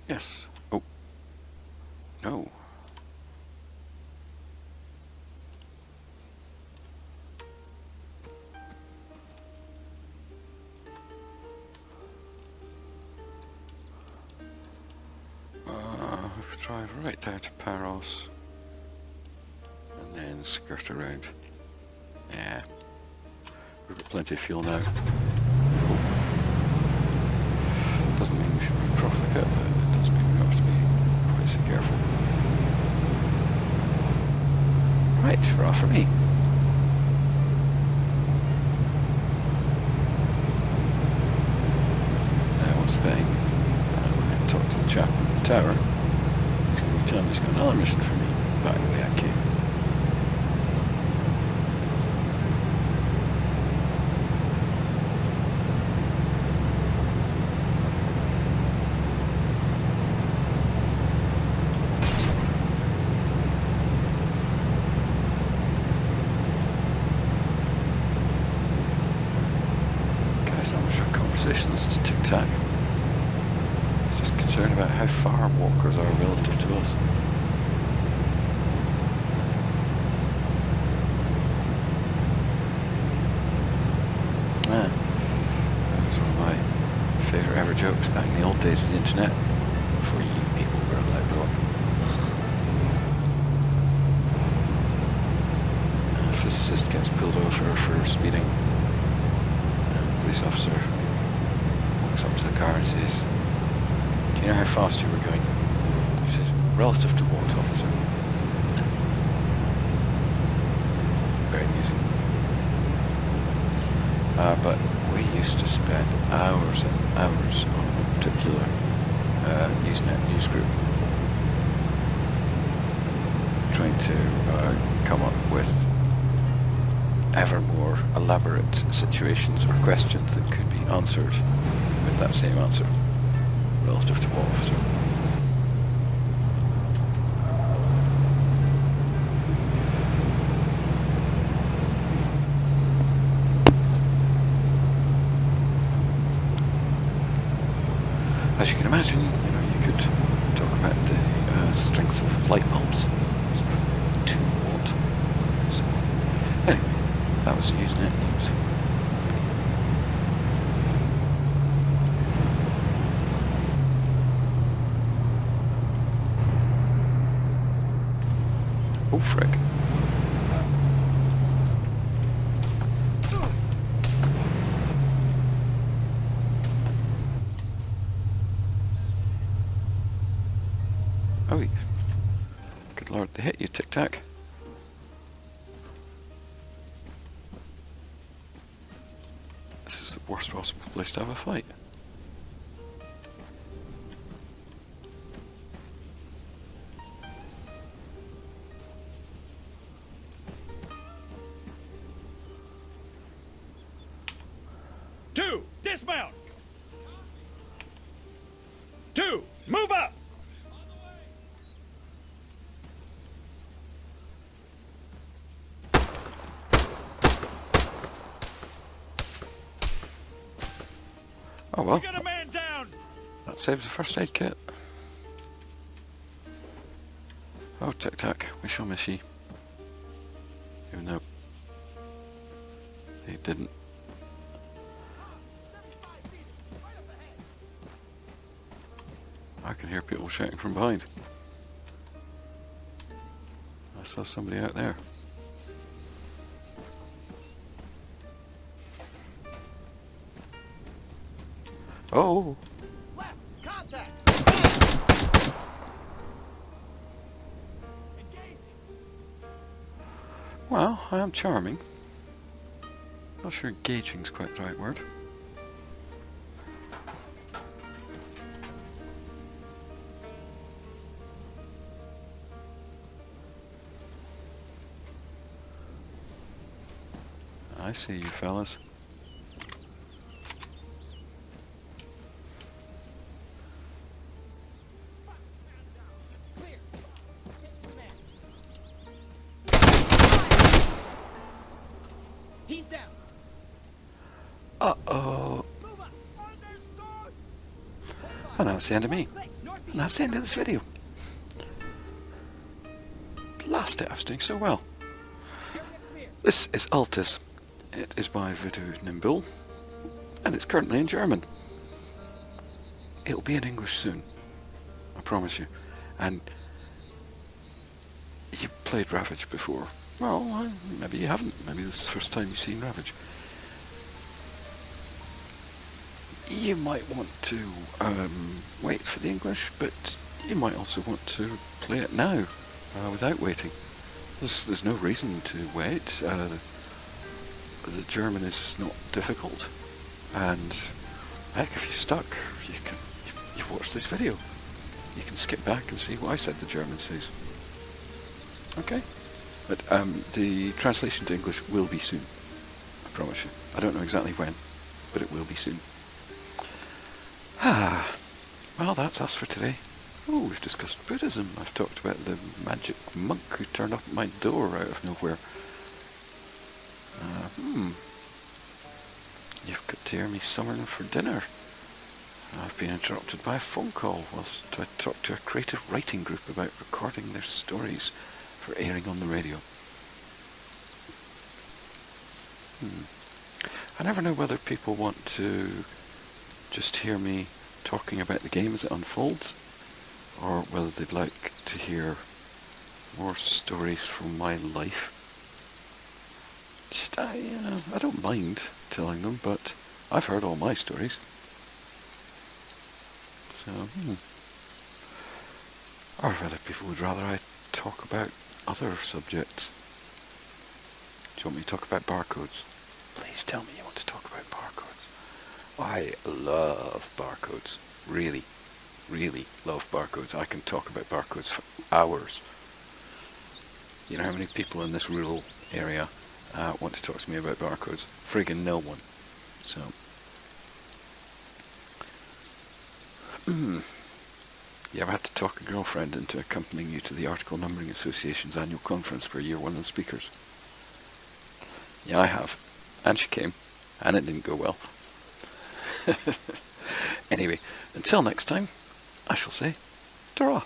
Yes. Oh. No. Drive right down to Paros and then skirt around. Yeah, we've got plenty of fuel now. Doesn't mean we should be profligate, but it does mean we have to be quite so careful. Right, we're off for me. What's the bang? We're going to talk to the chap in the tower. Tell him he's got another mission for me, back the way I came. Guys, not much of a conversation, this is tic-tac. Just concerned about how far walkers are relative to us. That was one of my favourite ever jokes back in the old days of the internet, before you people were allowed to walk. A physicist gets pulled over for speeding. A police officer walks up to the car and says, "Do you know how fast you were going?" He says, "Relative to what, officer?" Very amusing. But we used to spend hours and hours on a particular Usenet news group trying to come up with ever more elaborate situations or questions that could be answered with that same answer relative to what officer. As you can imagine, you could talk about the strength of light bulbs. 2 watt. So, anyway, that was Usenet news. Oh, frick. Oh, good lord, they hit you, Tic Tac. This is the worst possible place to have a fight. Two, dismount! Two, move up! Oh well, We got a man down! that saves the first aid kit. Oh, Tic Tac, we shall miss ye. Even though he didn't. I can hear people shouting from behind. I saw somebody out there. Oh! Left, contact! Engage! Well, I am charming. Not sure engaging's quite the right word. I see you fellas. Clear! Hit the man. He's down! Uh-oh. Move up! Understood! And that's the end of me. Click, northeast! And that's the end of this video. Last it, I was doing so well. Area clear! This is AltiZ. It is by Voodoo Nimble, and it's currently in German. It'll be in English soon, I promise you. And you've played Ravage before. Well, maybe you haven't. Maybe this is the first time you've seen Ravage. You might want to wait for the English, but you might also want to play it now without waiting. There's no reason to wait. The German is not difficult, and heck, if you're stuck, you've watched this video. You can skip back and see what I said the German says. Okay, but the translation to English will be soon. I promise you. I don't know exactly when, but it will be soon. Well, that's us for today. Oh, we've discussed Buddhism. I've talked about the magic monk who turned up at my door out of nowhere. You've got to hear me summoning for dinner. I've been interrupted by a phone call whilst I talked to a creative writing group about recording their stories for airing on the radio. I never know whether people want to just hear me talking about the game as it unfolds, or whether they'd like to hear more stories from my life. I don't mind telling them, but I've heard all my stories. So, or whether people would rather I talk about other subjects. Do you want me to talk about barcodes? Please tell me you want to talk about barcodes. I love barcodes. Really, really love barcodes. I can talk about barcodes for hours. You know how many people in this rural area want to talk to me about barcodes. Friggin' no one. So, you ever had to talk a girlfriend into accompanying you to the Article Numbering Association's annual conference for Year 1 and speakers? Yeah, I have. And she came. And it didn't go well. Anyway, until next time, I shall say, ta-ra.